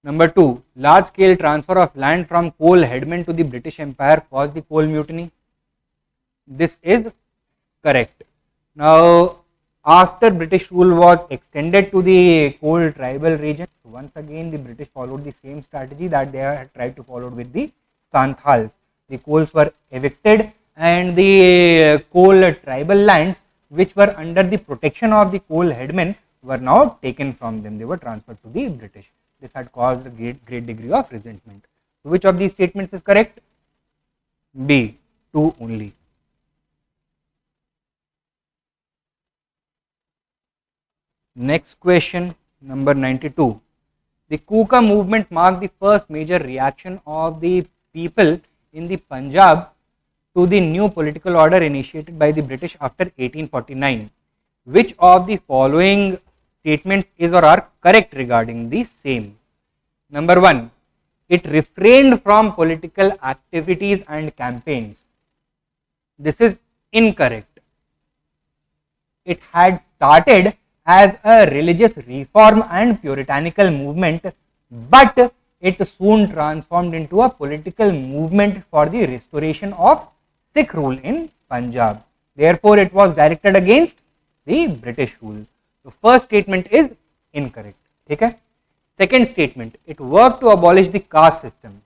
Number 2, large scale transfer of land from coal headmen to the British Empire caused the coal mutiny. This is correct. Now, after British rule was extended to the coal tribal region, once again the British followed the same strategy that they had tried to follow with the Santhals. The coals were evicted and the coal tribal lands which were under the protection of the coal headmen were now taken from them. They were transferred to the British. This had caused a great degree of resentment. So, which of these statements is correct? B, 2 only. Next question, number 92. The Kuka movement marked the first major reaction of the people in the Punjab to the new political order initiated by the British after 1849. Which of the following statements is or are correct regarding the same? Number 1, it refrained from political activities and campaigns. This is incorrect. It had started as a religious reform and puritanical movement, but it soon transformed into a political movement for the restoration of Sikh rule in Punjab. Therefore, it was directed against the British rule. So, first statement is incorrect. Okay? Second statement, it worked to abolish the caste system.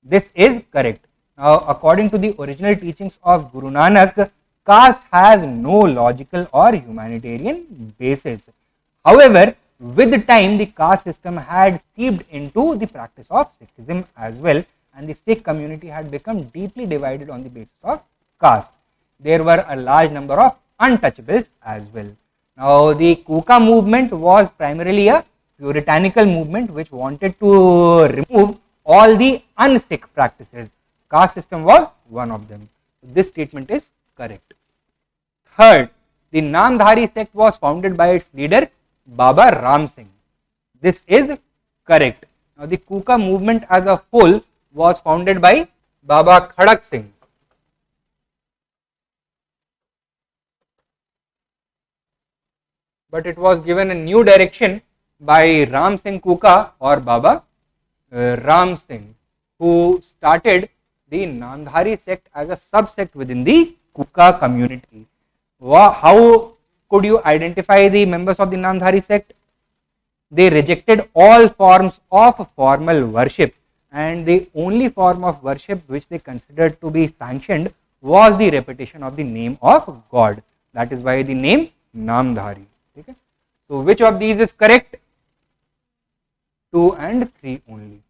This is correct. Now, according to the original teachings of Guru Nanak, caste has no logical or humanitarian basis. However, with time, the caste system had seeped into the practice of Sikhism as well, and the Sikh community had become deeply divided on the basis of caste. There were a large number of untouchables as well. Now, the Kuka movement was primarily a puritanical movement which wanted to remove all the un-Sikh practices. Caste system was one of them. This statement is correct. Third, the Namdhari sect was founded by its leader Baba Ram Singh. This is correct. Now, the Kuka movement as a whole was founded by Baba Khadak Singh. But it was given a new direction by Ram Singh Kuka or Baba Ram Singh, who started the Namdhari sect as a subsect within the Kuka community. How could you identify the members of the Namdhari sect? They rejected all forms of formal worship, and the only form of worship which they considered to be sanctioned was the repetition of the name of God. That is why the name Namdhari. Okay? So, which of these is correct? 2 and 3 only.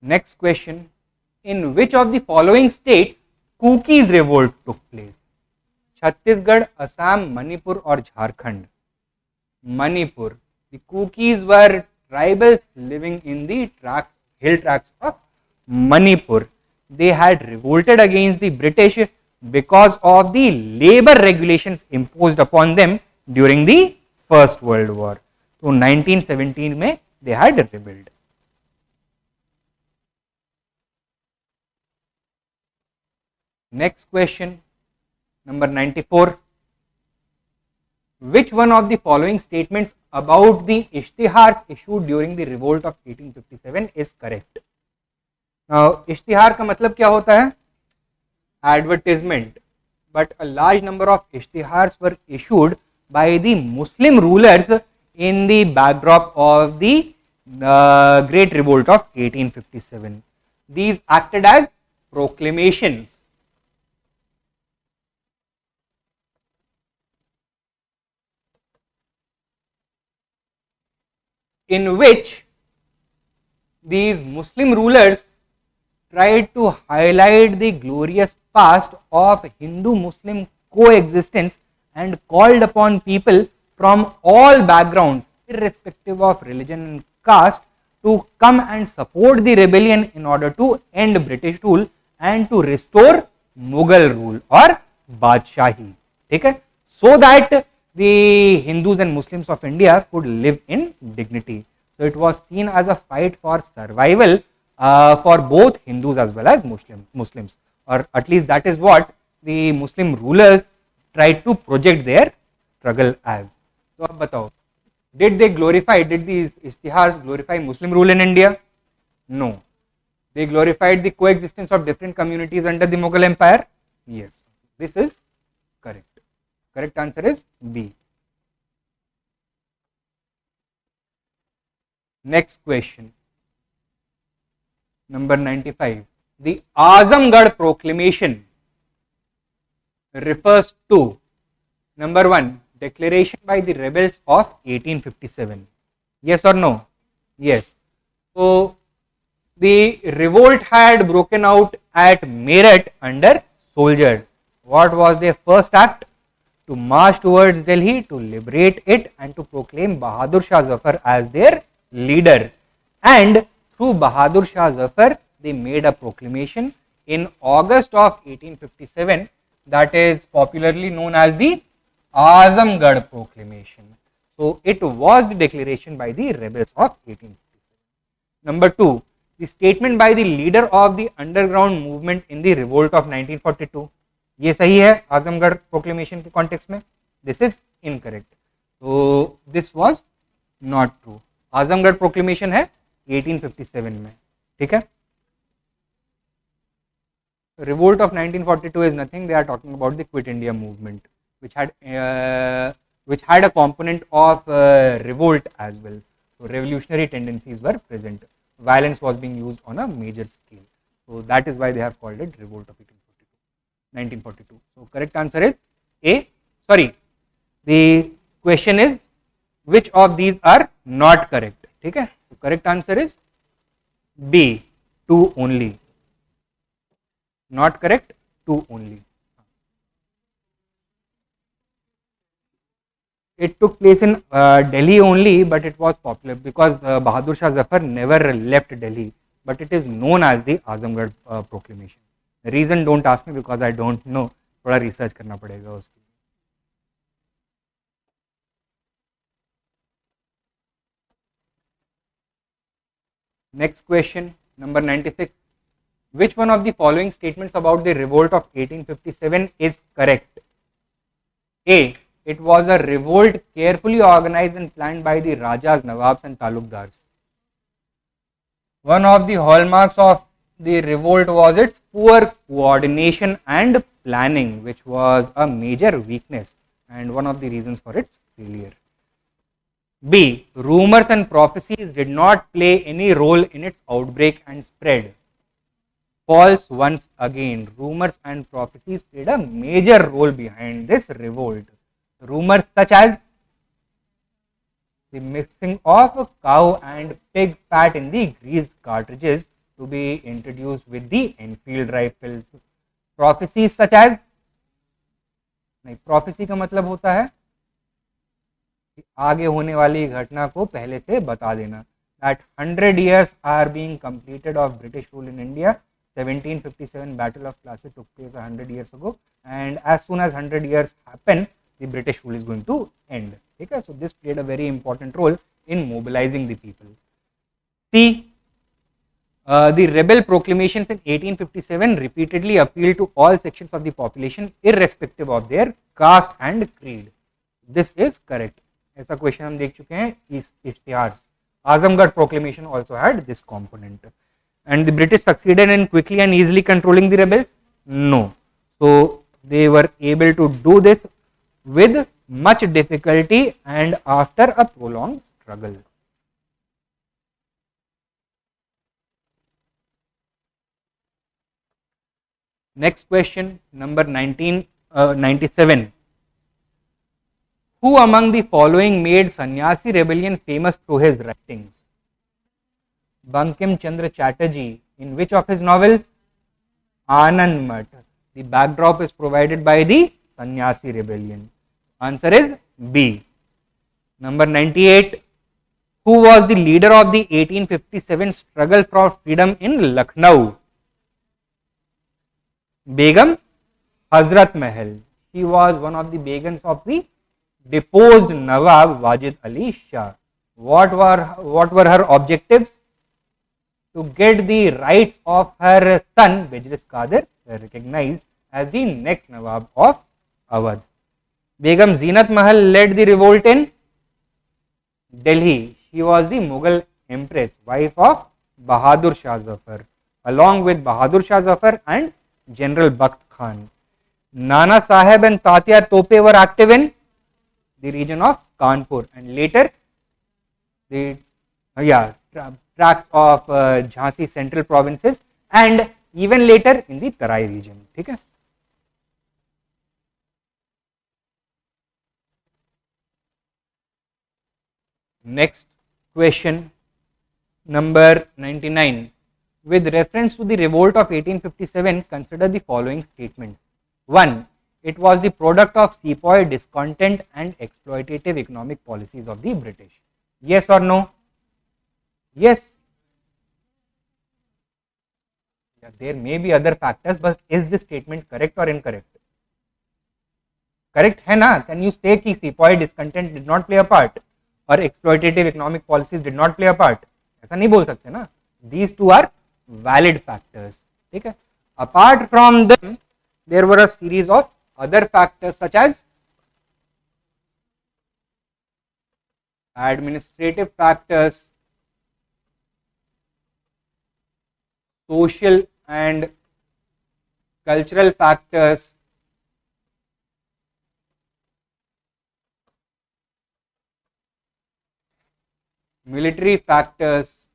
Next question. In which of the following states Kukis revolt took place? Chhattisgarh, Assam, Manipur or Jharkhand? Manipur. The Kukis were tribals living in the hill tracts of Manipur. They had revolted against the British because of the labor regulations imposed upon them during the First World War. So 1917 में they had rebelled. Next question, number 94. Which one of the following statements about the ishtihar issued during the revolt of 1857 is correct? Now, ishtihar का मतलब क्या होता है? Advertisement. But a large number of ishtihars were issued by the Muslim rulers in the backdrop of the Great Revolt of 1857. These acted as proclamations. in which these Muslim rulers tried to highlight the glorious past of Hindu-Muslim coexistence and called upon people from all backgrounds, irrespective of religion and caste, to come and support the rebellion in order to end British rule and to restore Mughal rule or Badshahi. Okay? So that the Hindus and Muslims of India could live in dignity. So it was seen as a fight for survival for both Hindus as well as Muslims, or at least that is what the Muslim rulers tried to project their struggle as. So अब बताओ, did these ishtihars glorify Muslim rule in India? No. They glorified the coexistence of different communities under the Mughal Empire? Yes. This is correct. Correct answer is B. Next question. Number 95. The Azamgarh Proclamation refers to, number 1, declaration by the rebels of 1857. Yes or no? Yes. So, the revolt had broken out at Meerut under soldiers. What was their first act? To march towards Delhi to liberate it and to proclaim Bahadur Shah Zafar as their leader. And through Bahadur Shah Zafar, they made a proclamation in August of 1857 that is popularly known as the Azamgarh Proclamation. So it was the declaration by the rebels of 1857. Number 2, the statement by the leader of the underground movement in the revolt of 1942. ये सही है Azamgarh proclamation के context में? This is incorrect. तो this was not true. Azamgarh proclamation है 1857 में. ठीक है. Revolt of 1942 is nothing. They are talking about the Quit India movement, which had a component of revolt as well. So revolutionary tendencies were present. Violence was being used on a major scale. So that is why they have called it Revolt of 1942. So correct answer is A. Sorry, the question is which of these are not correct. ठीक है. So correct answer is B. 2 only. Not correct. 2 only. It took place in Delhi only, but it was popular because Bahadur Shah Zafar never left Delhi, but it is known as the Azamgarh Proclamation. The reason don't ask me because I don't know. थोड़ा research करना पड़ेगा उसके लिए. Next question, number 96. Which one of the following statements about the revolt of 1857 is correct? A. It was a revolt carefully organized and planned by the Rajas, Nawabs and Talukdars. One of the hallmarks of the revolt was its poor coordination and planning, which was a major weakness and one of the reasons for its failure. B. Rumors and prophecies did not play any role in its outbreak and spread. False once again. Rumors and prophecies played a major role behind this revolt. Rumors such as the mixing of cow and pig fat in the greased cartridges to be introduced with the Enfield rifles. Prophecies such as, नहीं, prophecy का मतलब होता है कि आगे होने वाली घटना को पहले से बता देना. That 100 years are being completed of British rule in India. 1757 Battle of Plassey took place 100 years ago, and as soon as 100 years happen, the British rule is going to end. Okay? So this played a very important role in mobilizing the people. C. The rebel proclamations in 1857 repeatedly appealed to all sections of the population irrespective of their caste and creed. This is correct. ऐसा question हम देख चुके हैं इस इश्तिहार. Azamgarh proclamation also had this component. And the British succeeded in quickly and easily controlling the rebels? No. So they were able to do this with much difficulty and after a prolonged struggle. Next question, number 97. Who among the following made Sannyasi rebellion famous through his writings? Bankim Chandra Chatterjee. In which of his novels? Anand Mat. The backdrop is provided by the Sannyasi rebellion. Answer is B. Number 98. Who was the leader of the 1857 struggle for freedom in Lucknow? Begum Hazrat Mahal. She was one of the begums of the deposed Nawab Wajid Ali Shah. What were her objectives? To get the rights of her son Bijlis Qadir recognized as the next Nawab of Awadh. Begum Zinat Mahal led the revolt in Delhi. She was the Mughal empress, wife of Bahadur Shah Zafar, along with Bahadur Shah Zafar and General Bakht Khan. Nana Sahib and Tatya Tope were active in the region of Kanpur and later the tracts of Jhansi central provinces and even later in the Tarai region. Okay? Next question, number 99. With reference to the revolt of 1857, consider the following statements. 1. It was the product of sepoy discontent and exploitative economic policies of the British. Yes or no? Yes. There may be other factors, but is this statement correct or incorrect? Correct hai na? Can you say कि sepoy discontent did not play a part or exploitative economic policies did not play a part? ऐसा नहीं बोल सकते ना. These two are valid factors. ठीक है? Apart from them, there were a series of other factors such as administrative factors, social and cultural factors, military factors,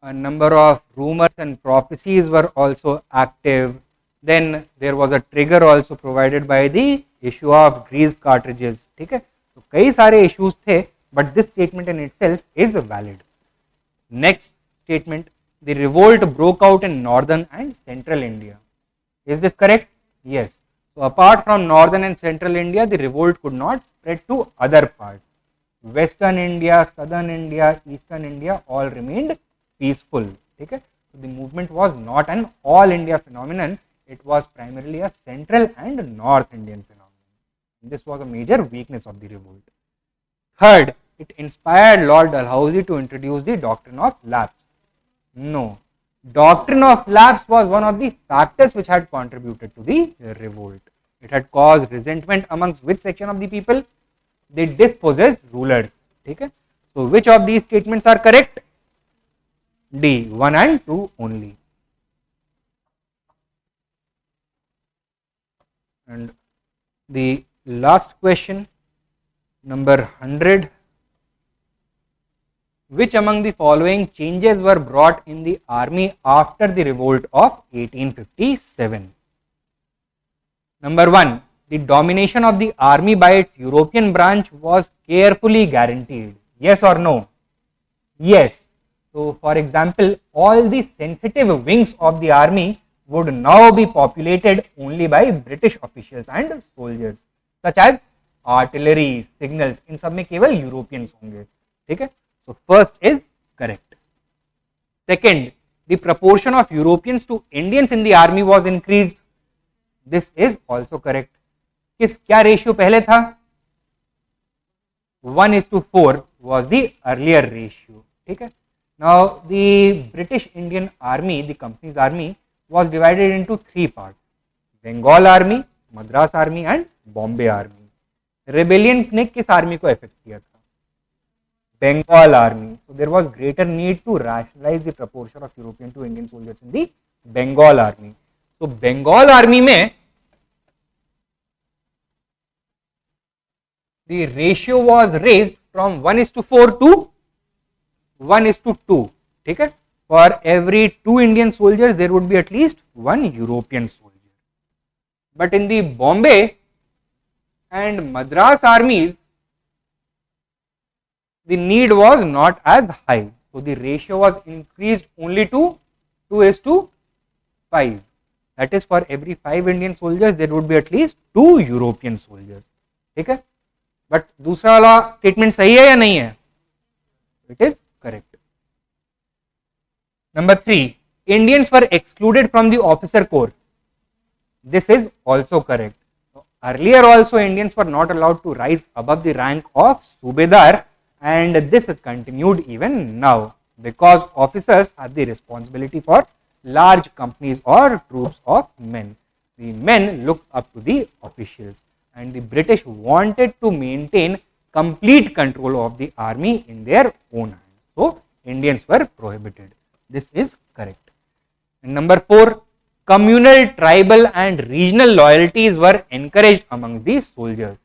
a number of rumors and prophecies were also active. Then there was a trigger also provided by the issue of grease cartridges. ठीक है? तो कई सारे issues थे, but this statement in itself is valid. Next statement, the revolt broke out in northern and central India. Is this correct? Yes. So apart from northern and central India, the revolt could not spread to other parts. Western India, southern India, eastern India all remained peaceful. Okay? So the movement was not an all India phenomenon, it was primarily a central and north Indian phenomenon. This was a major weakness of the revolt. Third, it inspired Lord Dalhousie to introduce the doctrine of lapse. No. Doctrine of lapse was one of the factors which had contributed to the revolt. It had caused resentment amongst which section of the people? The dispossessed rulers. Okay? So which of these statements are correct? D. 1 and 2 only. And the last question, number 100. Which among the following changes were brought in the army after the revolt of 1857? Number 1. The domination of the army by its European branch was carefully guaranteed. Yes or no? Yes. So, for example, all the sensitive wings of the army would now be populated only by British officials and soldiers, such as artillery, signals. इन सब में केवल Europeans होंगे. ठीक है? So first is correct. Second, the proportion of Europeans to Indians in the army was increased. This is also correct. किस क्या ratio पहले था? 1:4 was the earlier ratio. ठीक है? Now the British Indian Army, the company's army, was divided into 3 parts: Bengal Army, Madras Army, and Bombay Army. Rebellion ने किस army को affect किया था? Bengal Army. So there was greater need to rationalize the proportion of European to Indian soldiers in the Bengal Army. So Bengal Army में the ratio was raised from 1:4 to 1:2. ठीक है? For every 2 Indian soldiers, there would be at least 1 European soldier. But in the Bombay, and Madras armies, the need was not as high. So the ratio was increased only to 2:5. That is, for every 5 Indian soldiers, there would be at least 2 European soldiers. ठीक है? But दूसरा वाला statement सही है या नहीं है? It is correct. Number 3, Indians were excluded from the officer corps. This is also correct. Earlier also Indians were not allowed to rise above the rank of Subedar, and this continued even now because officers have the responsibility for large companies or troops of men. The men look up to the officials, and the British wanted to maintain complete control of the army in their own hands. So Indians were prohibited. This is correct. And number 4, communal, tribal and regional loyalties were encouraged among the soldiers.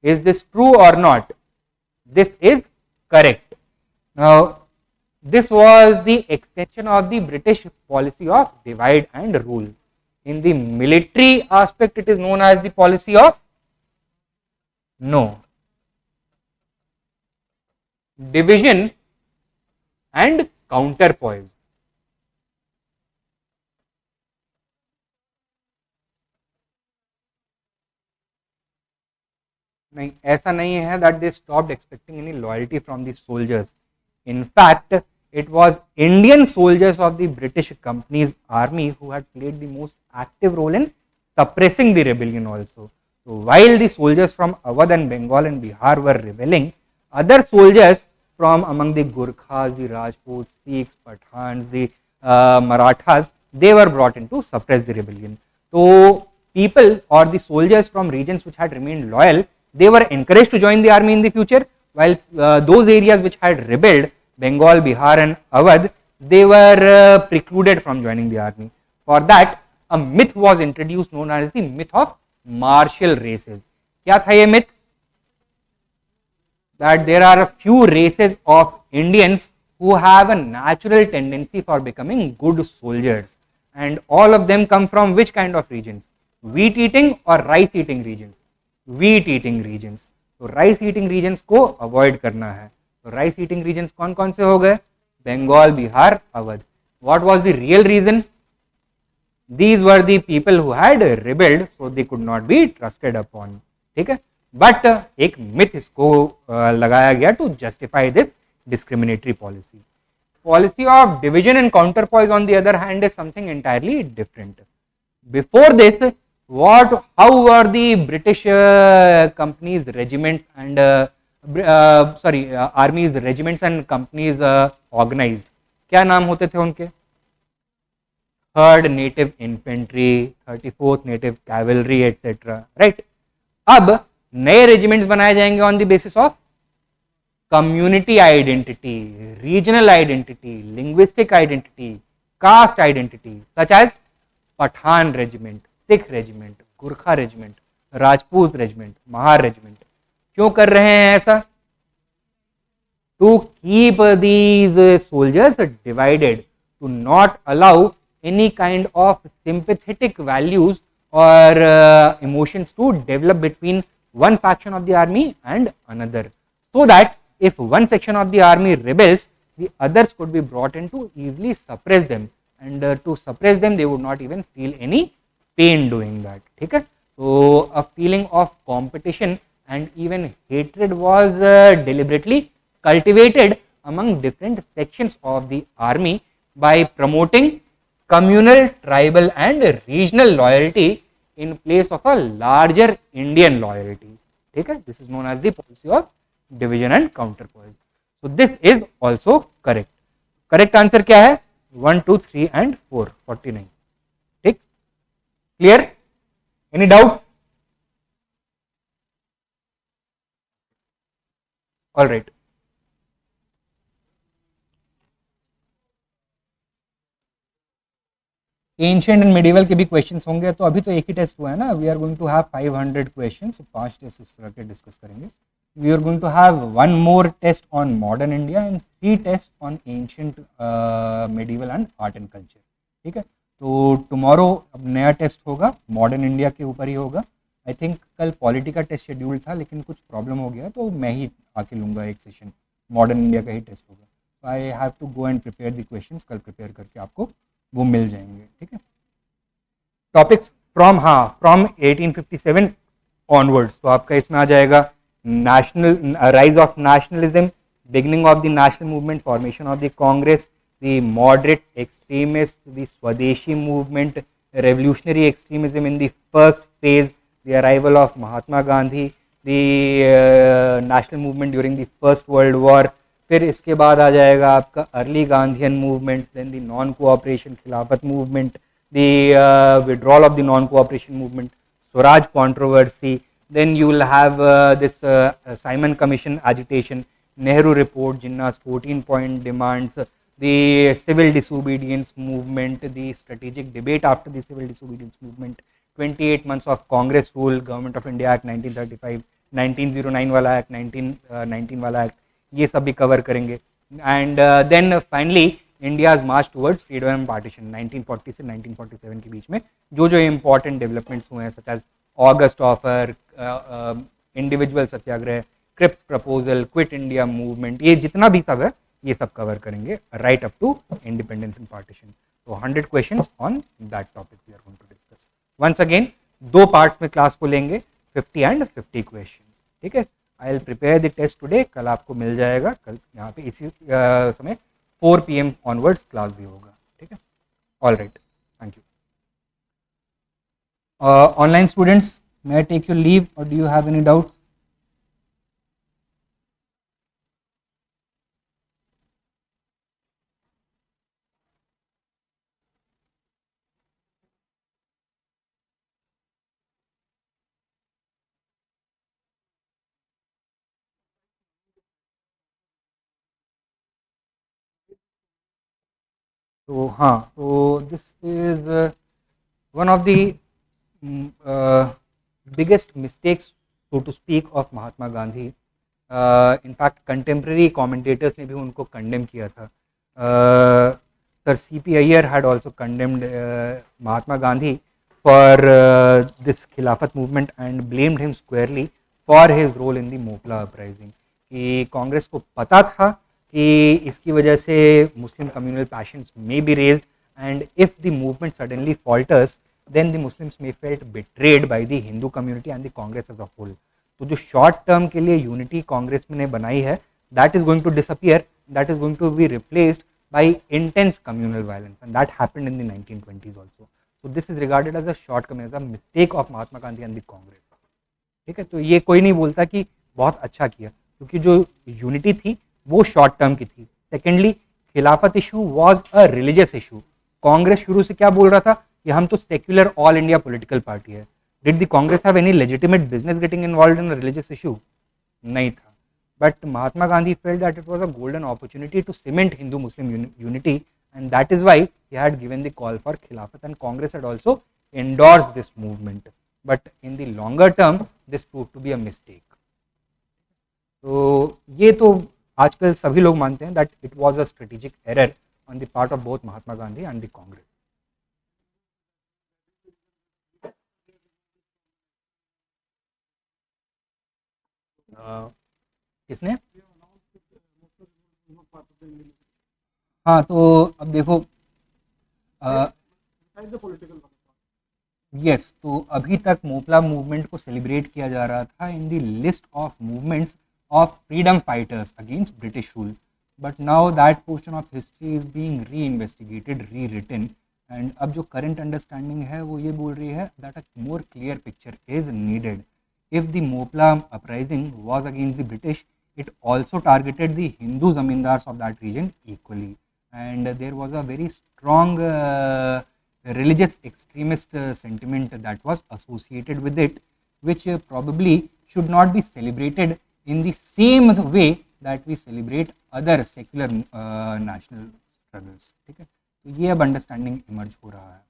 Is this true or not? This is correct. Now, this was the extension of the British policy of divide and rule. In the military aspect, it is known as the policy of division and counterpoise. नहीं, ऐसा नहीं है that they stopped expecting any loyalty from the soldiers. In fact, it was Indian soldiers of the British company's army who had played the most active role in suppressing the rebellion also. So while the soldiers from Awadh and Bengal and Bihar were rebelling, other soldiers from among the Gurkhas, the Rajputs, Sikhs, Pathans, the Marathas, they were brought in to suppress the rebellion. So people or the soldiers from regions which had remained loyal, they were encouraged to join the army in the future, while those areas which had rebelled, Bengal, Bihar and Awadh, they were precluded from joining the army. For that, a myth was introduced known as the myth of martial races. क्या था ये myth? That there are a few races of Indians who have a natural tendency for becoming good soldiers, and all of them come from which kind of regions? Wheat eating or rice eating regions? Wheat eating regions. तो rice eating regions को avoid करना है. तो rice eating regions कौन कौन से हो गए? Bengal, Bihar, Awadh. What was the real reason? These were the people who had rebelled, so they could not be trusted upon. ठीक है, बट एक मिथ इसको लगाया गया to justify this discriminatory policy. Policy of division and counterpoise, on the other hand, is something entirely different. Before this, how were the British companies, regiments and armies, regiments and companies organized? क्या नाम होते थे उनके? 3rd Native Infantry, 34th Native Cavalry, etc. Right? अब नए regiments बनाए जाएंगे on the basis of community identity, regional identity, linguistic identity, caste identity, such as Pathan regiment, Sikh regiment, Gurkha regiment, Rajput regiment, Mahar regiment. क्यों कर रहे हैं ऐसा? To keep these soldiers divided, to not allow any kind of sympathetic values or emotions to develop between one faction of the army and another, so that if one section of the army rebels, the others could be brought in to easily suppress them, and to suppress them they would not even feel any pain doing that. ठीक है, so a feeling of competition and even hatred was deliberately cultivated among different sections of the army by promoting communal, tribal and regional loyalty in place of a larger Indian loyalty. ठीक है, this is known as the policy of division and counterpoise. So this is also correct. Correct answer क्या है? 1, 2, 3 and 4, 49. ठीक, clear? Any doubts? All right. Ancient and medieval के भी questions होंगे. तो अभी तो एक ही टेस्ट हुआ है ना. We are going to have 500 question, तो 5 टेस्ट इस तरह के डिस्कस करेंगे. We are going to have 1 more test on modern India and 3 test on ancient, medieval and art and culture. ठीक है, तो टुमारो अब नया टेस्ट होगा, मॉडर्न इंडिया के ऊपर ही होगा, आई थिंक कल पॉलिटी का टेस्ट शेड्यूल था लेकिन कुछ प्रॉब्लम हो गया तो मैं ही आके लूँगा एक सेशन, मॉडर्न इंडिया का ही टेस्ट होगा। तो I have to go and prepare the questions, कल प्रिपेयर करके आपको वो मिल जाएंगे, ठीक है। टॉपिक्स फ्रॉम, हाँ, फ्रॉम 1857 ऑनवर्ड्स, तो आपका इसमें आ जाएगा national rise of nationalism, beginning of the national movement, formation of the Congress, the moderates, extremist, the swadeshi movement, revolutionary extremism in the first phase, the arrival of Mahatma Gandhi, the national movement during the First World War, फिर इसके बाद आ जाएगा आपका early Gandhian movements, then the non cooperation Khilafat movement, the withdrawal of the non cooperation movement, Swaraj controversy, then you will have this Simon Commission agitation, Nehru report, Jinnah's 14-point demands, the civil disobedience movement, the strategic debate after the civil disobedience movement, 28 months of Congress rule, Government of India Act 1935, 1909 वाला Act, 1919 वाला Act, ये सब भी cover करेंगे। And then finally India's march towards freedom and partition 1940 से 1947 के बीच में जो जो इम्पोर्टेंट डेवलपमेंट्स हुए हैं, such as August offer, individual satyagraha, Cripps proposal, quit India movement, ये जितना भी सब है ये सब कवर करेंगे right up to independence and partition. तो 100 questions on that topic we are going to discuss. Once again दो पार्ट्स में क्लास को लेंगे, 50 एंड 50 क्वेश्चंस, ठीक है। I will prepare the test today, कल आपको मिल जाएगा, कल यहाँ पे इसी समय 4 PM ऑनवर्ड्स क्लास भी होगा, ठीक है। All right, thank you. Online students, may I take your leave or do you have any doubts? तो हाँ, तो this is one of the biggest mistakes, so to speak, of Mahatma Gandhi. In fact contemporary commentators ने भी उनको condemn किया था। Sir CP Iyer had also condemned Mahatma Gandhi for this Khilafat movement and blamed him squarely for his role in the Moplah uprising, कि कांग्रेस को पता था कि इसकी वजह से Muslim communal passions may be raised and if the movement suddenly falters then the Muslims may felt betrayed by the Hindu community and the Congress as a whole. तो जो शॉर्ट टर्म के लिए यूनिटी कांग्रेस ने बनाई है, that is going to disappear, that is going to be replaced by intense communal violence and that happened in the 1920s also. So this is regarded as a short come, as a mistake of Mahatma Gandhi and the Congress, ठीक है। तो ये कोई नहीं बोलता कि बहुत अच्छा किया, क्योंकि जो यूनिटी थी वो शॉर्ट टर्म की थी। Secondly, Khilafat issue was a religious issue. Congress शुरू से क्या बोल रहा था कि हम तो secular all India political party है। Did the Congress have any legitimate business getting involved in religious issue? नहीं था। But Mahatma Gandhi felt that it was a golden opportunity to cement Hindu Muslim unity and that is why he had given the call for Khilafat and Congress had also endorsed this movement, but in the longer term this proved to be a mistake. तो ये तो आजकल सभी लोग मानते हैं that it was a strategic error on the part of both Mahatma Gandhi and the Congress. किसने? हाँ, तो अब देखो, यस, तो अभी तक मोपला मूवमेंट को सेलिब्रेट किया जा रहा था in the list of movements of freedom fighters against British rule, but now that portion of history is being री इन्वेस्टिगेटेड, री रिटन, एंड अब जो करंट अंडरस्टैंडिंग है वो ये बोल रही है that a more clear picture is needed. If the Moplah uprising was against the British, it also targeted the Hindu zamindars of that region equally, and there was a very strong religious extremist sentiment that was associated with it, which probably should not be celebrated in the same way that we celebrate other secular national struggles, ठीक है। तो ये अब understanding emerge हो रहा है,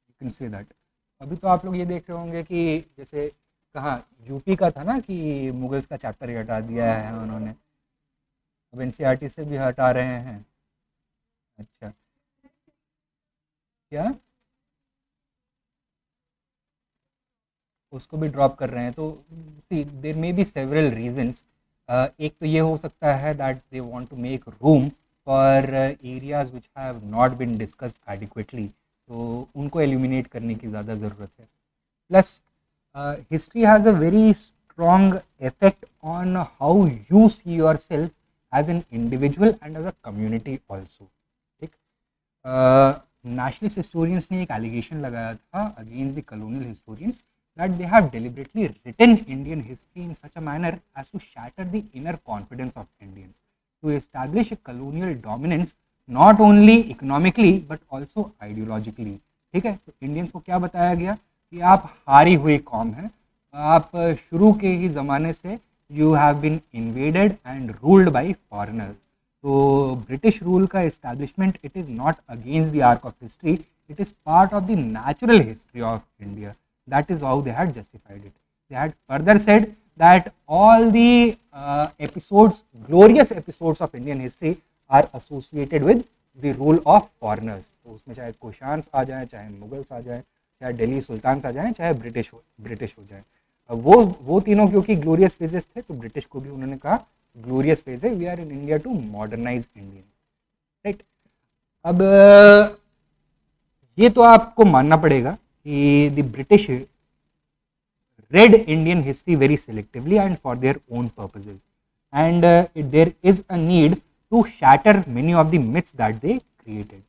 you can say that. अभी तो आप लोग ये देख रहे होंगे कि जैसे कहाँ यूपी का था ना कि मुगल्स का चैप्टर ही हटा दिया है उन्होंने, अब एनसीईआरटी से भी हटा रहे हैं। अच्छा, क्या? उसको भी ड्रॉप कर रहे हैं। तो see there may be several reasons. एक तो ये हो सकता है that they want to make room for areas which have not been discussed adequately, तो उनको एलिमिनेट करने की ज़्यादा ज़रूरत है। Plus history has a very strong effect on how you see yourself as an individual and as a community also. ठीक, nationalist historians ने एक allegation लगाया था against the colonial historians that they have deliberately written Indian history in such a manner as to shatter the inner confidence of Indians, to establish a colonial dominance not only economically but also ideologically. ठीक है, तो Indians को क्या बताया गया कि आप हारी हुई कौम हैं, आप शुरू के ही ज़माने से you have been invaded and ruled by foreigners. तो ब्रिटिश रूल का establishment it is not against the arc of history, it is part of the natural history of India. That is how they had justified it. They had further said that all the episodes, glorious episodes of Indian history are associated with the rule of foreigners. तो उसमें चाहे Kushans आ जाए, चाहे Mughals आ जाए, चाहे Delhi sultans आ जाए, चाहे British हो जाए, वो तीनों क्योंकि ग्लोरियस फेजेस थे, तो ब्रिटिश को भी उन्होंने कहा ग्लोरियस फेज है, we are in India to modernize Indian. Right, अब ये तो आपको मानना पड़ेगा कि the British read Indian history very selectively and for their own purposes, and there is a need to shatter many of the myths that they created.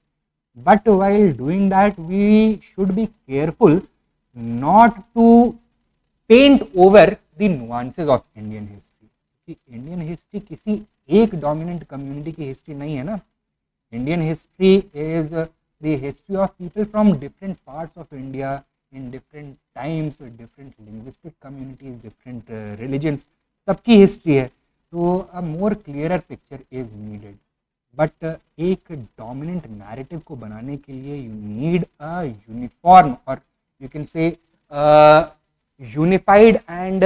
But while doing that, we should be careful not to paint over the nuances of Indian history. कि Indian history किसी एक dominant community की history नहीं है ना. Indian history is the history of people from different parts of India in different times, with different linguistic communities, different religions. सबकी history है. तो a more clearer picture is needed. But एक dominant narrative को बनाने के लिए you need a uniform और you can say unified and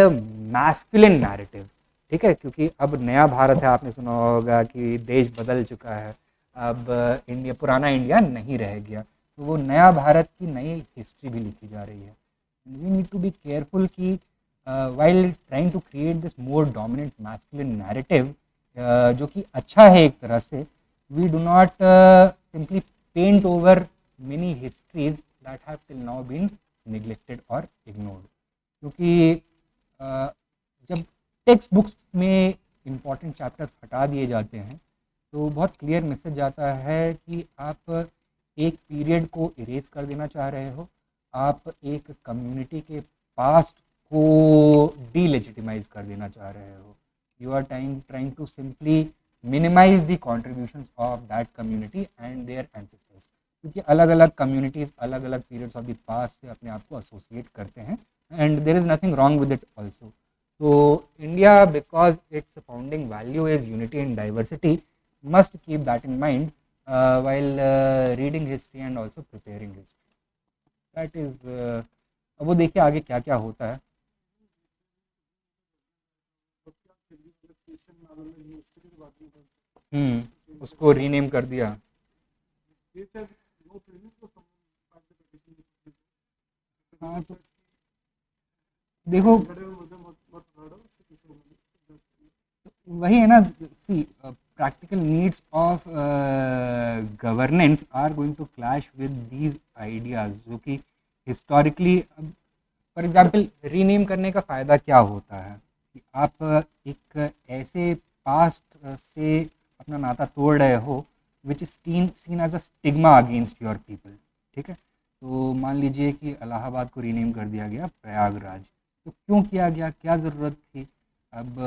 masculine narrative. ठीक है, क्योंकि अब नया भारत है, आपने सुना होगा कि देश बदल चुका है, अब इंडिया, पुराना इंडिया नहीं रह गया, तो वो नया भारत की नई हिस्ट्री भी लिखी जा रही है। We need to be careful कि while trying to create this more dominant masculine narrative, जो कि अच्छा है एक तरह से, we do not simply paint over many histories that have till now been neglected or ignored. क्योंकि जब टेक्स्ट बुक्स में इम्पॉर्टेंट चैप्टर्स हटा दिए जाते हैं तो बहुत क्लियर मैसेज जाता है कि आप एक पीरियड को इरेज कर देना चाह रहे हो, आप एक कम्युनिटी के पास्ट को डीलेजिटिमाइज कर देना चाह रहे हो। You are trying to simply minimize the contributions of that community and their ancestors, क्योंकि अलग अलग communities अलग अलग periods of the past से अपने आप को associate करते हैं, and there is nothing wrong with it also. So India, because its founding value is unity and diversity, must keep that in mind while reading history and also preparing history. That is अब वो देखिए आगे क्या क्या होता है। उसको rename कर दिया। हाँ, तो देखो वही है ना, सी practical needs of governance are going to clash with these ideas, जो कि historically, फॉर एग्जाम्पल रीनेम करने का फ़ायदा क्या होता है कि आप एक ऐसे पास्ट से अपना नाता तोड़ रहे हो which is seen as a stigma against your people. ठीक है, तो मान लीजिए कि इलाहाबाद को रीनेम कर दिया गया प्रयागराज, तो क्यों किया गया, क्या ज़रूरत थी? अब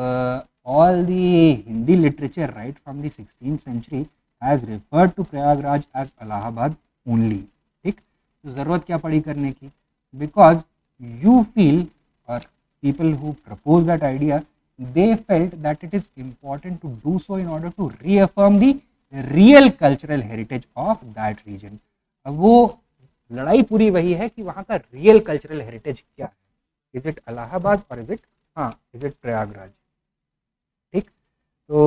all the Hindi literature right from the 16th century has referred to Prayagraj as Allahabad only. ठीक, तो ज़रूरत क्या पड़ी करने की? Because you feel, or people who propose that idea, they felt that it is important to do so in order to reaffirm the real cultural heritage of that region. अब वो लड़ाई पूरी वही है कि वहाँ का रियल कल्चरल हेरिटेज क्या है, इज इट इलाहाबाद और इज इट प्रयागराज। ठीक, तो